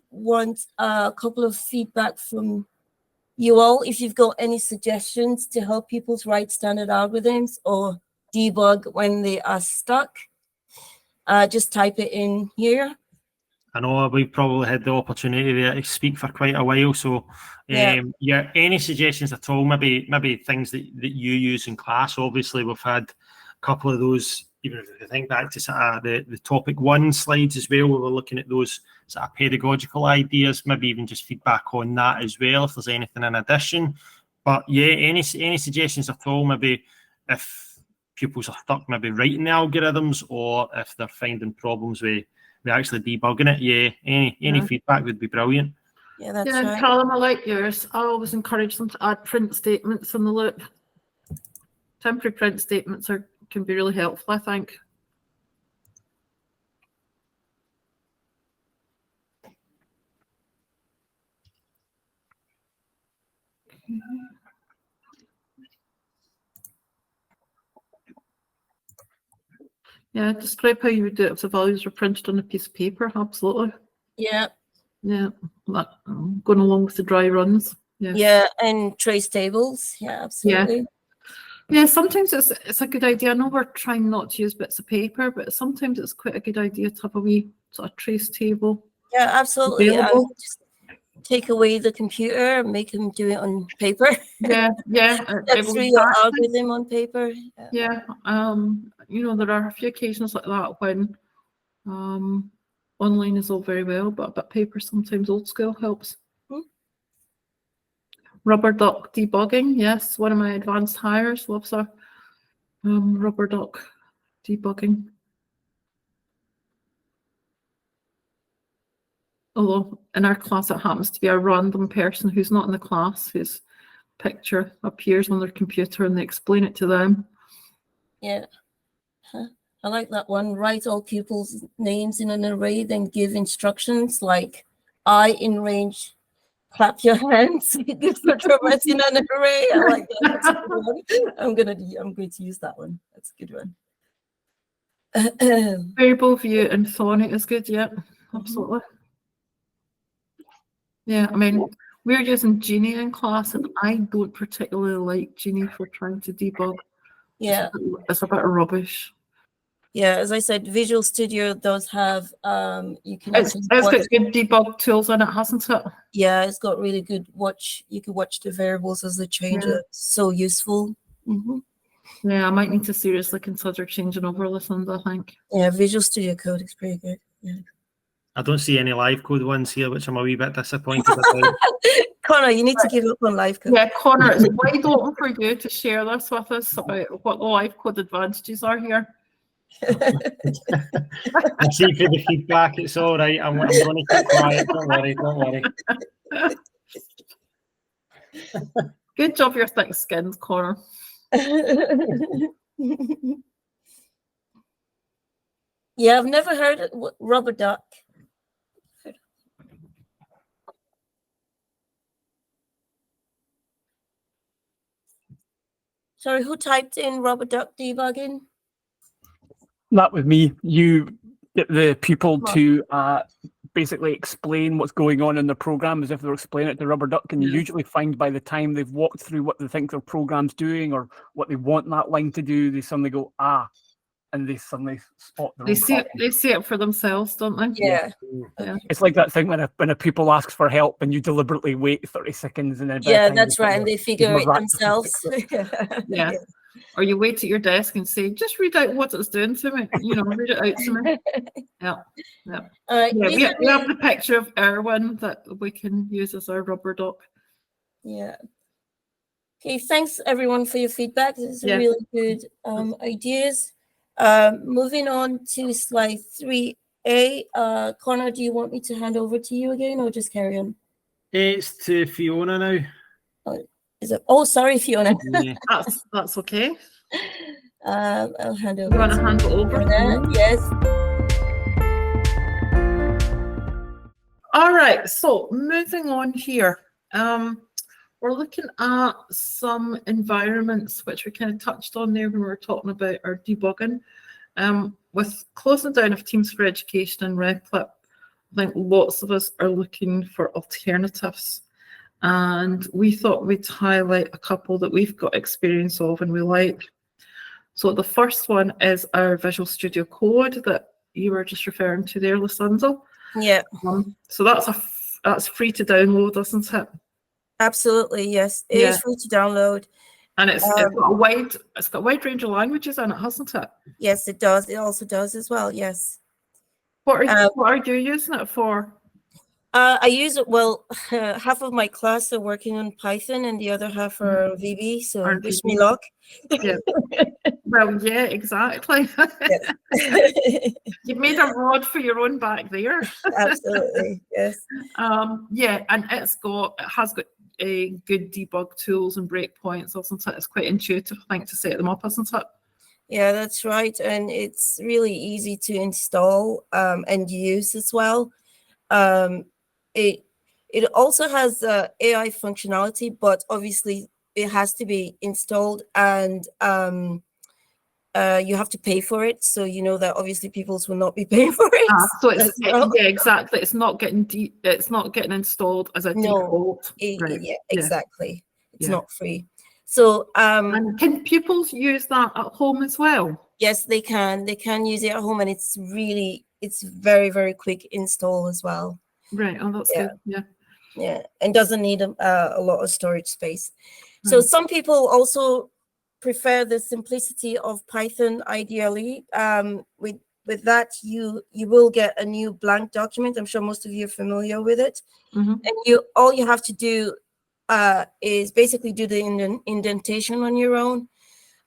want a couple of feedback from you all. If you've got any suggestions to help people write standard algorithms or debug when they are stuck, just type it in here. I know we've probably had the opportunity there to speak for quite a while, so yeah, any suggestions at all, maybe things that you use in class. Obviously, we've had a couple of those, even if you think back to the topic 1 slides as well, we were looking at those sort of pedagogical ideas, maybe even just feedback on that as well, if there's anything in addition. But yeah, any suggestions at all, maybe if pupils are stuck maybe writing the algorithms, or if they're finding problems with actually debugging it, any feedback would be brilliant. Yeah, that's right. Callum, I like yours. I always encourage them to add print statements in the loop. Temporary print statements can be really helpful, I think. Yeah, describe how you would do it if the values were printed on a piece of paper. Absolutely. Yeah. Yeah, going along with the dry runs. Yeah. Yeah, and trace tables. Yeah, absolutely. Yeah, sometimes it's a good idea. I know we're trying not to use bits of paper, but sometimes it's quite a good idea to have a wee sort of trace table. Yeah, absolutely. Just take away the computer and make them do it on paper. Yeah. That's through your algorithm on paper. Yeah. There are a few occasions like that when online is all very well, but paper sometimes old school helps. Rubber duck debugging, yes, one of my advanced hires loves a rubber duck debugging. Although in our class it happens to be a random person who's not in the class, whose picture appears on their computer and they explain it to them. Yeah, I like that one. Write all pupils' names in an array, then give instructions like I in range. Clap your hands. Put in an array. I like that. That's a good one. I'm going to use that one. That's a good one. Variable view and Sonic is good. Yeah, absolutely. Yeah, I mean, we're using Genie in class, and I don't particularly like Genie for trying to debug. Yeah, it's a bit of rubbish. Yeah, as I said, Visual Studio does have you can. It's got good debug tools in it, hasn't it? Yeah, it's got really good watch. You can watch the variables as they change. Yeah. It's so useful. Yeah, I might need to seriously consider changing over lessons, I think. Yeah, Visual Studio Code is pretty good. Yeah. I don't see any live code ones here, which I'm a wee bit disappointed about. Connor, you need to give up on live code. Yeah, Connor, it's wide open for you to share this with us about what the live code advantages are here. I see for the feedback, it's all right. I'm going to keep quiet. Don't worry. Good job, your thick skins, Connor. Yeah, I've never heard of rubber duck. Sorry, who typed in rubber duck debugging? That was me. You get the pupil to basically explain what's going on in the program as if they're explaining it to rubber duck, and you usually find by the time they've walked through what they think their program's doing or what they want that line to do, they suddenly go, and they suddenly spot their They own see it. copy. They see it for themselves, don't they? Yeah. Yeah. It's like that thing when a pupil asks for help and you deliberately wait 30 seconds and then by the Yeah, time that's you right. And they figure it that- themselves. Yeah. Or you wait at your desk and say, just read out what it's doing to me. You know, read it out to me. Yeah. Yeah. All right. Yeah, these are we have really- the picture of Erwin that we can use as our rubber duck. Yeah. Okay, thanks everyone for your feedback. This is Yeah. really good ideas. Moving on to slide 3A. Connor, do you want me to hand over to you again or just carry on? It's to Fiona now. Is it? Oh, sorry, Fiona. Yeah. That's okay. I'll hand over. You want to hand it over? Fiona. Yes. All right, so moving on here, we're looking at some environments which we kind of touched on there when we were talking about our debugging. With closing down of Teams for Education and RepClip, I think lots of us are looking for alternatives. And we thought we'd highlight a couple that we've got experience of and we like. So the first one is our Visual Studio Code that you were just referring to there, Lucinda. Yeah. So that's free to download, isn't it? Absolutely, yes. It is free to download. And it's got a wide range of languages in it, hasn't it? Yes, it does. It also does as well. Yes. What are you using it for? I use it. Well, half of my class are working on Python, and the other half are on VB. So On wish VB. me luck. Yeah. Well, yeah, exactly. You've made a rod for your own back there. Absolutely, yes. Yeah, and it has got a good debug tools and breakpoints, isn't it? It's quite intuitive, I think, to set them up, isn't it? Yeah, that's right, and it's really easy to install and use as well. It also has AI functionality, but obviously it has to be installed and you have to pay for it. So you know that obviously peoples will not be paying for it. So it's as well. yeah, exactly. It's not getting installed as a default. Right. Yeah, exactly. It's Yeah. not free. So And can pupils use that at home as well? yes, they can. They can use it at home, and it's very, very quick install as well. Right. Oh, that's Yeah. good. Yeah. Yeah, and doesn't need a lot of storage space. So Right. some people also prefer the simplicity of Python ideally. With that, you will get a new blank document. I'm sure most of you are familiar with it. Mhm. And all you have to do is basically do the indentation on your own.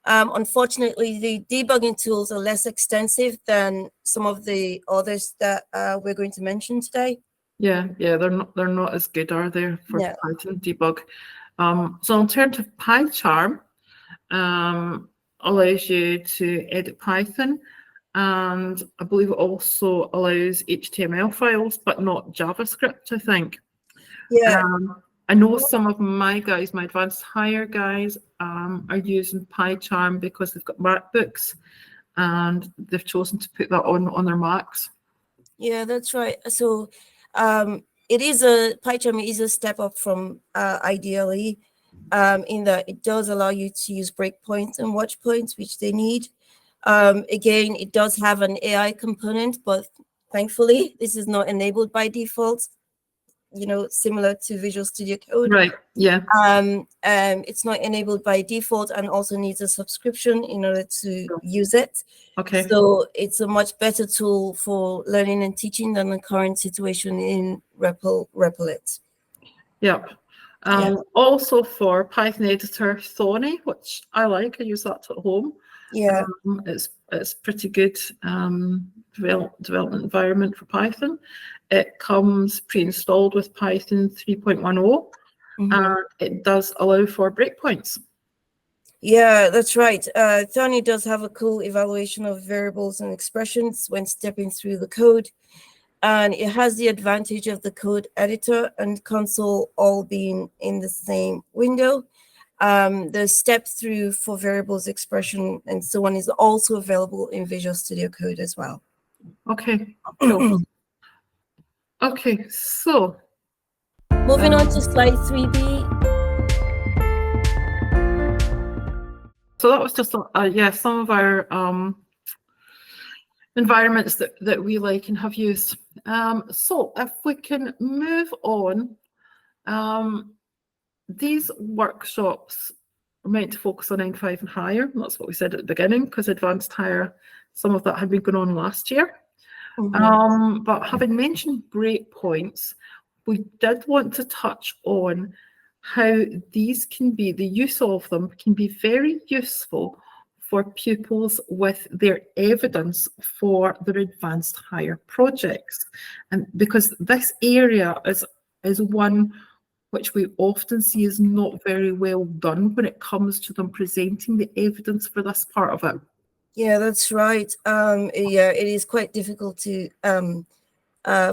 Unfortunately, the debugging tools are less extensive than some of the others that we're going to mention today. Yeah, they're not as good, are they, for Yeah. Python debug? So alternative PyCharm allows you to edit Python, and I believe it also allows HTML files, but not JavaScript, I think. Yeah. I know some of my guys, my advanced higher guys, are using PyCharm because they've got MacBooks and they've chosen to put that on their Macs. Yeah, that's right. So PyCharm is a step up from ideally in that it does allow you to use breakpoints and watchpoints, which they need. Again, it does have an AI component, but thankfully this is not enabled by default, similar to Visual Studio Code. Right, yeah. It's not enabled by default and also needs a subscription in order to use it. Okay. So it's a much better tool for learning and teaching than the current situation in Replit. Yep. Also for Python editor Thorny, which I like, I use that at home. Yeah. It's pretty good development environment for Python. It comes pre-installed with Python 3.10, and it does allow for breakpoints. Yeah, that's right. Thorny does have a cool evaluation of variables and expressions when stepping through the code. And it has the advantage of the code editor and console all being in the same window. The step through for variables, expression, and so on is also available in Visual Studio Code as well. Okay, cool. Okay, so moving on to slide 3B. So that was just some of our environments that we like and have used. So if we can move on, these workshops are meant to focus on 9-5 and higher. That's what we said at the beginning, because advanced higher, some of that had been going on last year. But having mentioned breakpoints, we did want to touch on how these can be, the use of them can be very useful for pupils with their evidence for their advanced higher projects. And because this area is one which we often see is not very well done when it comes to them presenting the evidence for this part of it. Yeah, that's right. Yeah, it is quite difficult to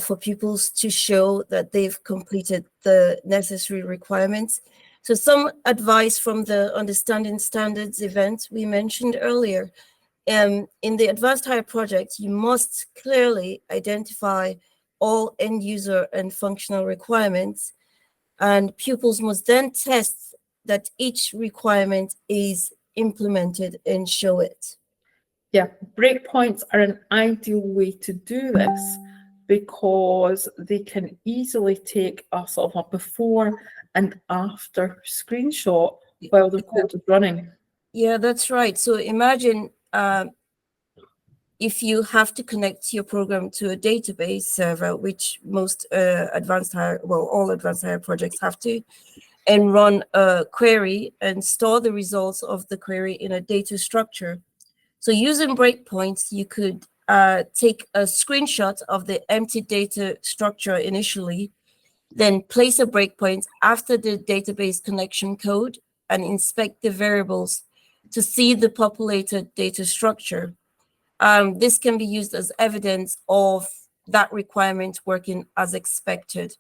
for pupils to show that they've completed the necessary requirements. So some advice from the Understanding Standards event we mentioned earlier. In the Advanced Higher project, you must clearly identify all end user and functional requirements, and pupils must then test that each requirement is implemented and show it. Yeah, breakpoints are an ideal way to do this because they can easily take a sort of a before and after screenshot while the code is running. Yeah, that's right. So imagine if you have to connect your program to a database server, which most advanced higher, well, all advanced higher projects have to, and run a query and store the results of the query in a data structure. So using breakpoints, you could take a screenshot of the empty data structure initially, then place a breakpoint after the database connection code and inspect the variables to see the populated data structure. This can be used as evidence of that requirement working as expected.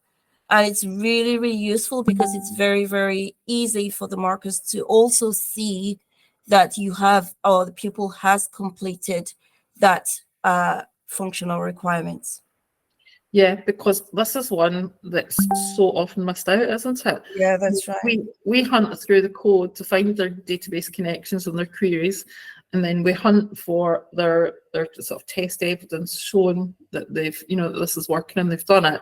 And it's really, really useful because it's very, very easy for the markers to also see that you have, or the pupil has completed that functional requirements. Yeah, because this is one that's so often missed out, isn't it? Yeah, that's right. We hunt through the code to find their database connections and their queries, and then we hunt for their sort of test evidence showing that they've, you know, that this is working and they've done it.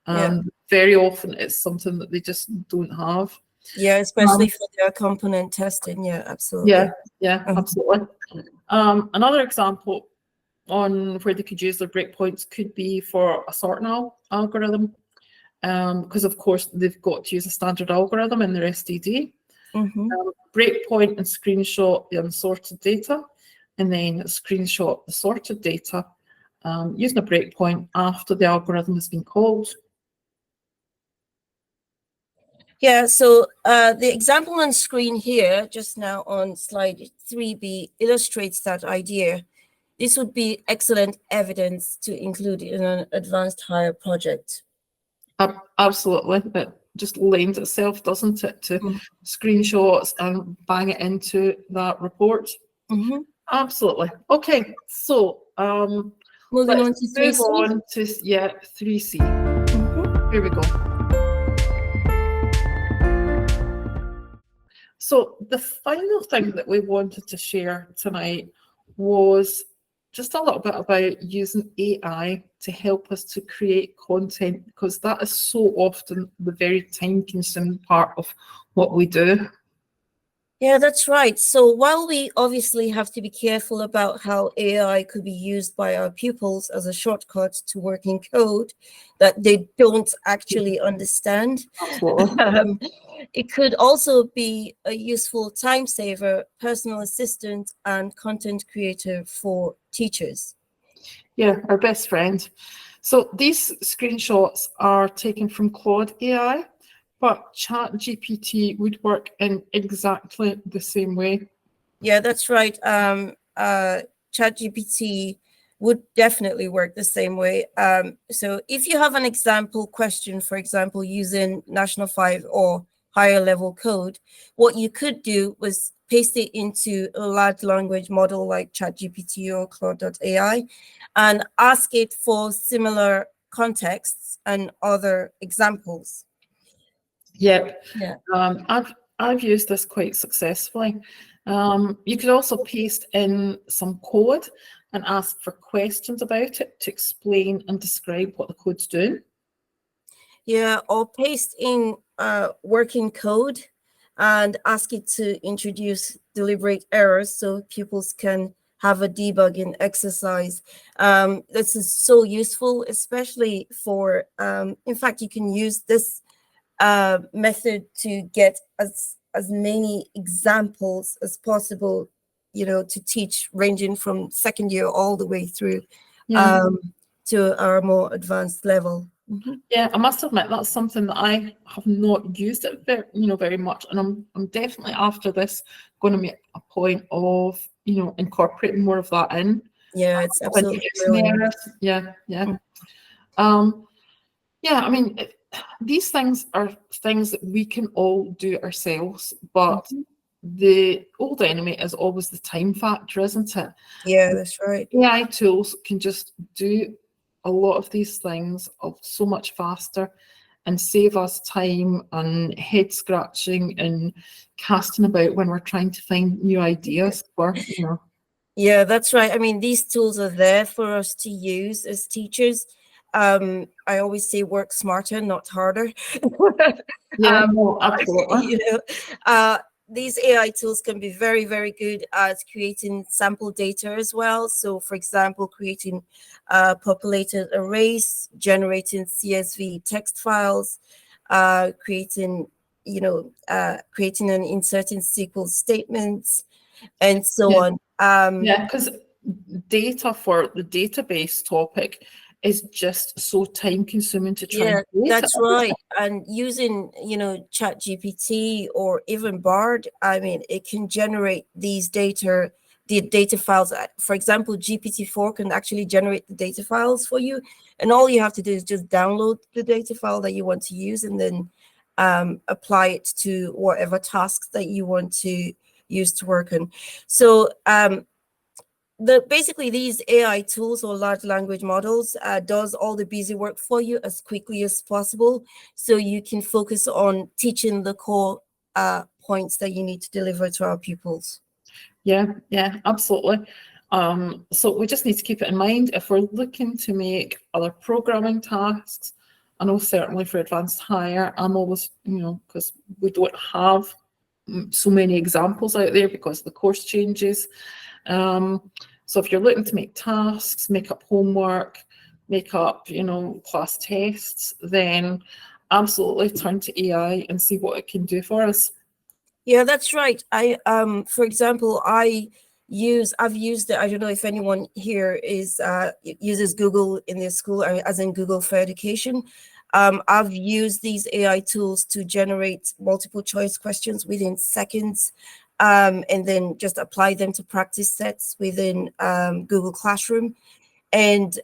And very often it's something that they just don't have. Yeah, especially for their component testing. Yeah, absolutely. Yeah, absolutely. Another example on where they could use their breakpoints could be for a sorting algorithm, because of course they've got to use a standard algorithm in their SDD. Breakpoint and screenshot the unsorted data, and then screenshot the sorted data using a breakpoint after the algorithm has been called. Yeah, so the example on screen here, just now on slide 3B, illustrates that idea. This would be excellent evidence to include in an advanced higher project. Absolutely. It just lends itself, doesn't it, to screenshots and bang it into that report. Absolutely. Okay, so moving on to 3C. Move on to 3C. Here we go. So the final thing that we wanted to share tonight was just a little bit about using AI to help us to create content, because that is so often the very time-consuming part of what we do. Yeah, that's right. So while we obviously have to be careful about how AI could be used by our pupils as a shortcut to working code that they don't actually understand, it could also be a useful time saver, personal assistant, and content creator for teachers. Yeah, our best friend. So these screenshots are taken from Claude AI, but ChatGPT would work in exactly the same way. Yeah, that's right. ChatGPT would definitely work the same way. So if you have an example question, for example, using National 5 or higher level code, what you could do was paste it into a large language model like ChatGPT or Claude.ai and ask it for similar contexts and other examples. Yep. Yeah. I've used this quite successfully. You could also paste in some code and ask for questions about it to explain and describe what the code's doing. Yeah, or paste in working code and ask it to introduce deliberate errors so pupils can have a debugging exercise. This is so useful, especially for, in fact, you can use this method to get as many examples as possible, to teach, ranging from second year all the way through to our more advanced level. Yeah, I must admit that's something that I have not used it very much, and I'm definitely after this going to make a point of incorporating more of that in. Yeah, it's absolutely brilliant. Yeah. I mean, these things are things that we can all do ourselves, but the old enemy is always the time factor, isn't it? Yeah, that's right. AI tools can just do a lot of these things so much faster and save us time and head scratching and casting about when we're trying to find new ideas for, Yeah, that's right. I mean, these tools are there for us to use as teachers. I always say work smarter, not harder. Absolutely. These AI tools can be very, very good at creating sample data as well. So, for example, creating populated arrays, generating CSV text files, creating and inserting SQL statements, and so on. Because data for the database topic is just so time consuming to try. Yeah, that's right. And using, ChatGPT or even Bard, I mean, it can generate the data files. For example, GPT-4 can actually generate the data files for you. And all you have to do is just download the data file that you want to use and then apply it to whatever tasks that you want to use to work on. So, basically these AI tools or large language models does all the busy work for you as quickly as possible, so you can focus on teaching the core points that you need to deliver to our pupils. Yeah, absolutely. So we just need to keep it in mind if we're looking to make other programming tasks. I know certainly for advanced higher, I'm always, because we don't have so many examples out there because the course changes. So if you're looking to make tasks, make up homework, make up, class tests, then absolutely turn to AI and see what it can do for us. Yeah, that's right. For example, I've used it. I don't know if anyone here uses Google in their school, as in Google for Education. I've used these AI tools to generate multiple choice questions within seconds, and then just apply them to practice sets within Google Classroom, and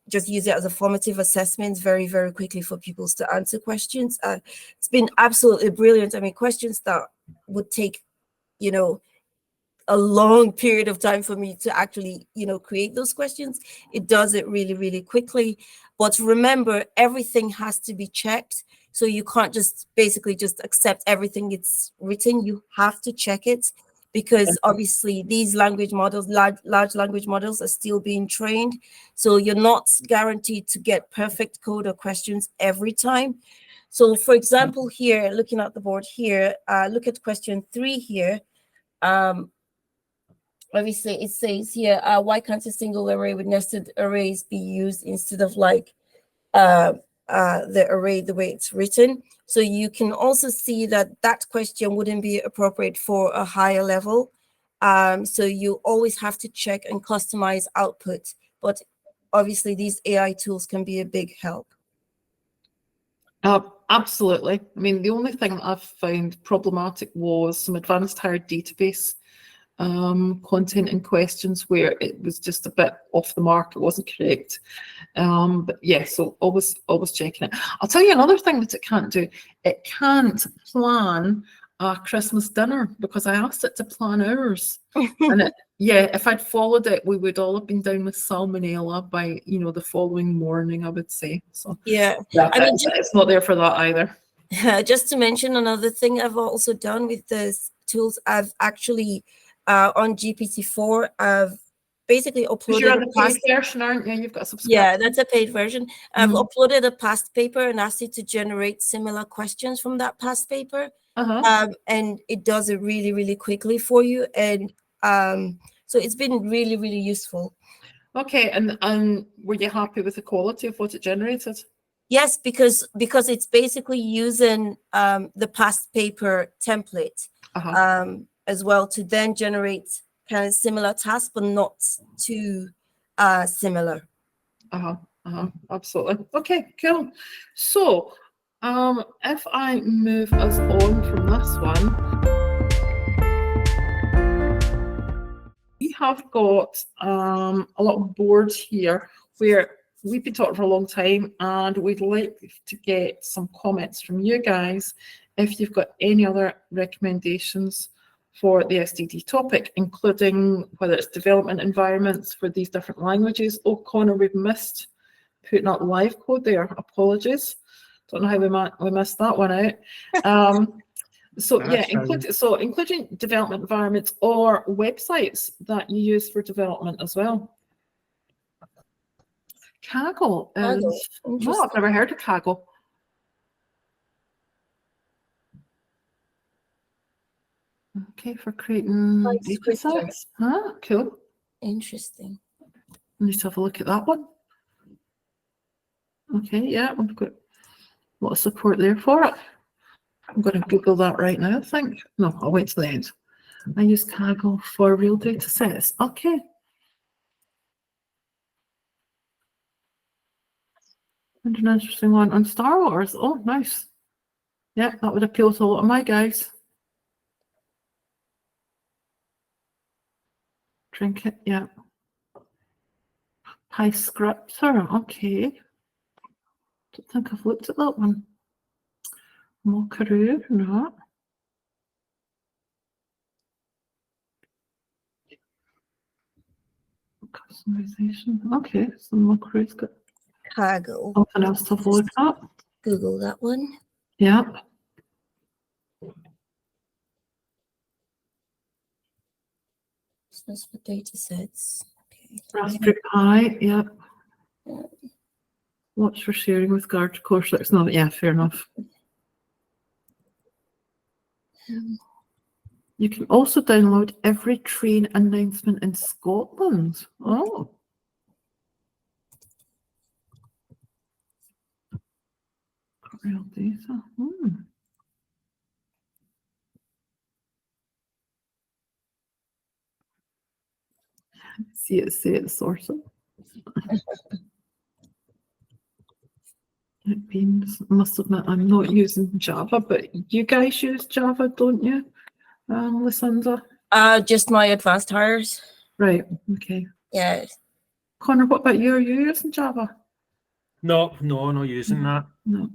just use it as a formative assessment very, very quickly for pupils to answer questions. It's been absolutely brilliant. I mean, questions that would take, a long period of time for me to actually, create those questions. It does it really, really quickly. But remember, everything has to be checked. So you can't just basically just accept everything it's written. You have to check it, because obviously these language models, large language models, are still being trained. So you're not guaranteed to get perfect code or questions every time. So for example, here, looking at the board here, look at question 3 here. Obviously it says here, why can't a single array with nested arrays be used instead of the array the way it's written? So you can also see that question wouldn't be appropriate for a higher level. So you always have to check and customize output. But obviously these AI tools can be a big help. Absolutely. I mean, the only thing that I've found problematic was some advanced higher database content and questions where it was just a bit off the mark. It wasn't correct. But yeah, so always checking it. I'll tell you another thing that it can't do. It can't plan a Christmas dinner, because I asked it to plan ours. And if I'd followed it, we would all have been down with salmonella by, the following morning, I would say. So yeah, I mean, it's not there for that either. Just to mention another thing I've also done with these tools, I've actually on GPT-4, I've basically Because you're uploaded on a the paid past. version, aren't you? You've got a subscription. Yeah, that's a paid version. I've Mhm. uploaded a past paper and asked it to generate similar questions from that past paper. And it does it really, really quickly for you. And so it's been really, really useful. Okay, and were you happy with the quality of what it generated? Yes, because it's basically using the past paper template as well to then generate kind of similar tasks, but not too similar. Absolutely. Okay, cool. So, if I move us on from this one, we have got a little board here where we've been talking for a long time, and we'd like to get some comments from you guys if you've got any other recommendations for the STD topic, including whether it's development environments for these different languages. Oh, Connor, we've missed putting up live code there. Apologies. Don't know how we missed that one out. So yeah, including development environments or websites that you use for development as well. Kaggle is, no, I've never heard of Kaggle. Okay, for creating data sets. Huh, cool. Interesting. Let's have a look at that one. Okay, yeah, we've got a lot of support there for it. I'm going to Google that right now, I think. No, I'll wait till the end. I use Kaggle for real data sets. Okay. And an interesting one on Star Wars. Oh, nice. Yeah, that would appeal to a lot of my guys. Trinket, yeah. PyScripter, okay. Don't think I've looked at that one. Mockaroo, no. Customization, okay. So Mockaroo's got Kaggle. something else to look at. Google that one. Yeah. That's for data sets. Okay. Raspberry Pi, yeah. Watch for sharing with guard course. That's not, yeah, fair enough. You can also download every train announcement in Scotland. Oh. Real data. See it sorted. It means, I must admit, I'm not using Java, but you guys use Java, don't you, Lucinda? Just my advanced hires. Right, okay. Yeah. Connor, what about you? Are you using Java? No, not using that. No.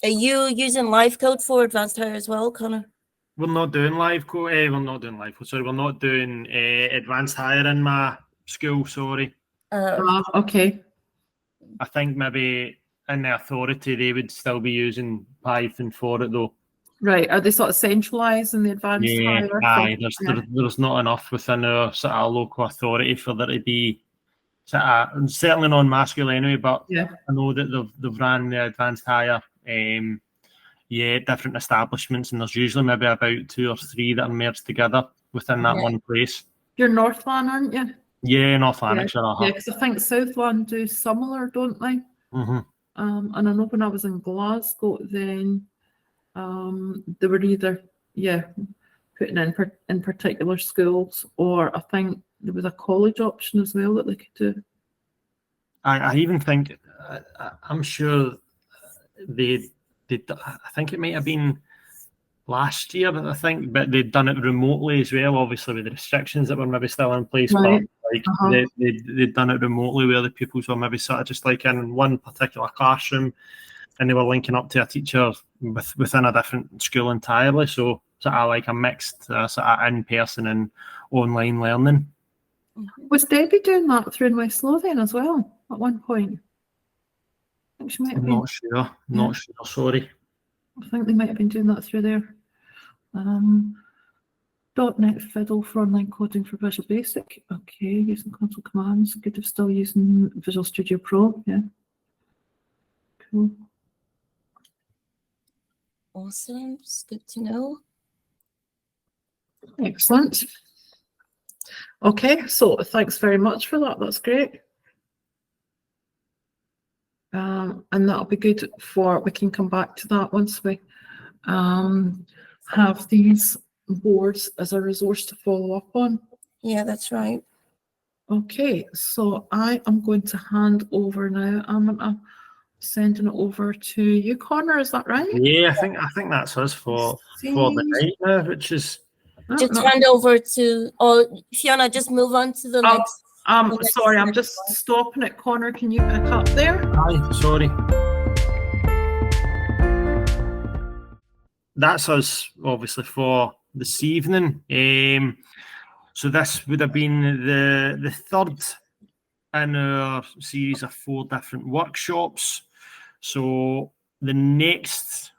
Are you using live code for advanced hire as well, Connor? We're not doing live code. We're not doing live code. Sorry, we're not doing advanced hire in my school. Sorry. Okay. I think maybe in the authority they would still be using Python for it though. Right. Are they sort of centralised in the advanced hire? Aye. There's not enough within our sort of local authority for there to be sort of, certainly non-masculine anyway. But Yeah. I know that they've ran the advanced hire. Different establishments, and there's usually maybe about 2 or 3 that are merged together within that one place. You're Northland, aren't you? Yeah, North Lanarkshire. Yeah, because I think Southland do similar, don't they? Mm-hmm. And I know when I was in Glasgow, then they were either putting in particular schools, or I think there was a college option as well that they could do. I even think I'm sure I think it might have been last year, I think, but they'd done it remotely as well, obviously with the restrictions that were maybe still in place. Right. But like they'd done it remotely where the pupils were maybe sort of just like in one particular classroom, and they were linking up to a teacher within a different school entirely. So sort of like a mixed sort of in-person and online learning. Was Debbie doing that through in West Lothian as well at one point? I think she might have been. Not sure. Sorry. I think they might have been doing that through there. .NET Fiddle for online coding for Visual Basic. Okay, using console commands. Good if still using Visual Studio Pro. Yeah. Cool. Awesome. It's good to know. Excellent. Okay, so thanks very much for that. That's great. And that'll be good for, we can come back to that once we have these boards as a resource to follow up on. Yeah, that's right. Okay, so I am going to hand over now. I'm sending it over to you, Connor. Is that right? Yeah, I think that's us for the night now, which is Just hand over to, or Fiona, just move on to the next. Sorry, I'm just stopping it. Connor, can you pick up there? Aye, sorry. That's us, obviously, for this evening. So this would have been the third in our series of 4 different workshops. So the next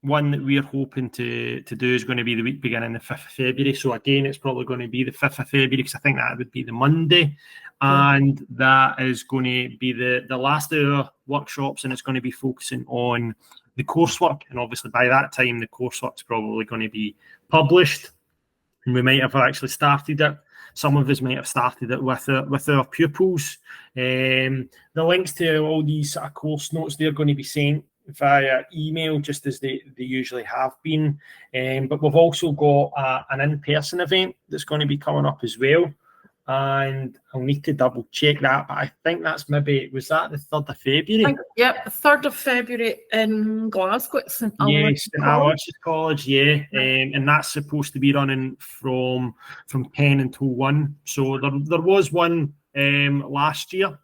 one that we're hoping to do is going to be the week beginning the 5th of February. So again, it's probably going to be the 5th of February because I think that would be the Monday. And that is going to be the last of our workshops, and it's going to be focusing on the coursework. And obviously by that time, the coursework's probably going to be published. And we might have actually started it. Some of us might have started it with our pupils. The links to all these sort of course notes, they're going to be sent via email, just as they usually have been. But we've also got an in-person event that's going to be coming up as well. And I'll need to double check that, but I think that's maybe, was that the 3rd of February? Yep, 3rd of February in Glasgow at St. Yes, St. Aloysius College, yeah. And that's supposed to be running from 10 until 1. So there was one last year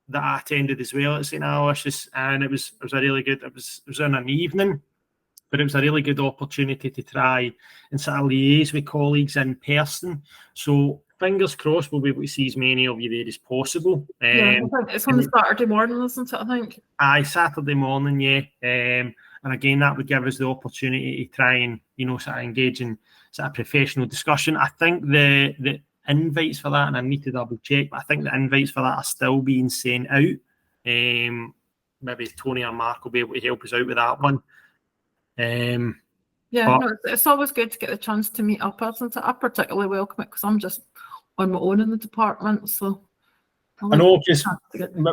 that I attended as well at St. Aloysius, and it was a really good, it was in an evening, but it was a really good opportunity to try and sort of liaise with colleagues in person. So fingers crossed we'll be able to see as many of you there as possible. Yeah, it's on the Saturday morning, isn't it, I think? Aye, Saturday morning, yeah. And again, that would give us the opportunity to try and, sort of engage in sort of professional discussion. I think the invites for that, and I need to double check, but I think the invites for that are still being sent out. Maybe Tony or Mark will be able to help us out with that one. It's always good to get the chance to meet up, isn't it? I particularly welcome it because I'm just on my own in the department, so I know, because in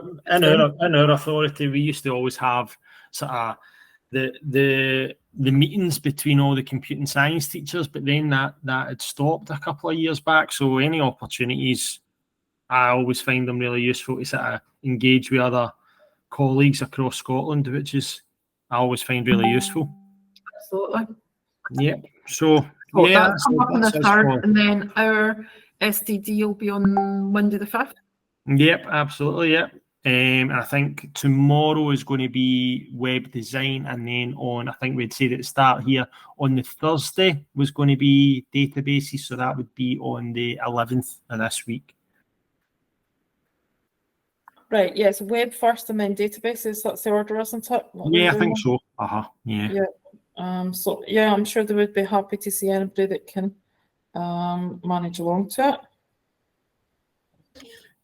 our authority, we used to always have sort of the meetings between all the computing science teachers, but then that had stopped a couple of years back. So any opportunities, I always find them really useful to sort of engage with other colleagues across Scotland, which is I always find really useful. Absolutely. Yeah. So that's come up on the 3rd, and then our STD will be on Monday the 5th. Yep, absolutely. Yep. And I think tomorrow is going to be web design, and then I think we'd say at the start here on the Thursday was going to be databases, so that would be on the 11th of this week. Right, yes, web first and then databases, that's the order, isn't it? Yeah, I think so. Yeah. So yeah, I'm sure they would be happy to see anybody that can manage along to it.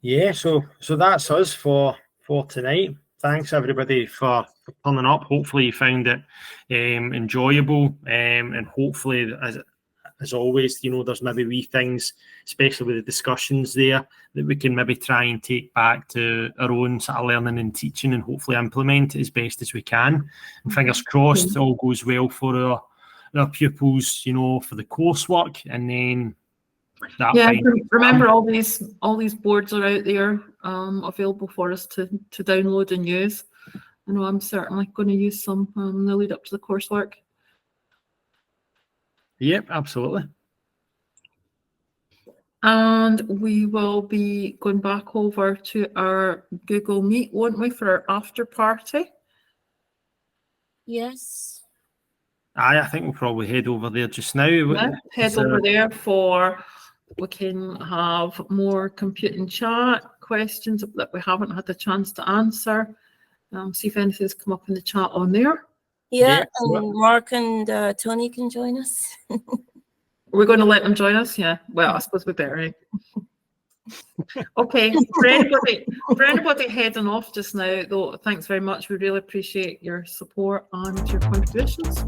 Yeah, so that's us for tonight. Thanks everybody for turning up. Hopefully you found it enjoyable, and hopefully as always, there's maybe wee things, especially with the discussions there, that we can maybe try and take back to our own sort of learning and teaching, and hopefully implement it as best as we can. And fingers crossed, it all goes well for our pupils, for the coursework, and then remember all these boards are out there available for us to download and use. I know I'm certainly going to use some in the lead up to the coursework. Yep, absolutely. And we will be going back over to our Google Meet, won't we, for our after party? Yes. I think we'll probably head over there just now. Head over there we can have more computing chat, questions that we haven't had the chance to answer. See if anything's come up in the chat on there. Yeah, and Mark and Tony can join us. Are we going to let them join us? Yeah. Well, I suppose we better. Eh? Okay. For anybody heading off just now, though, thanks very much. We really appreciate your support and your contributions.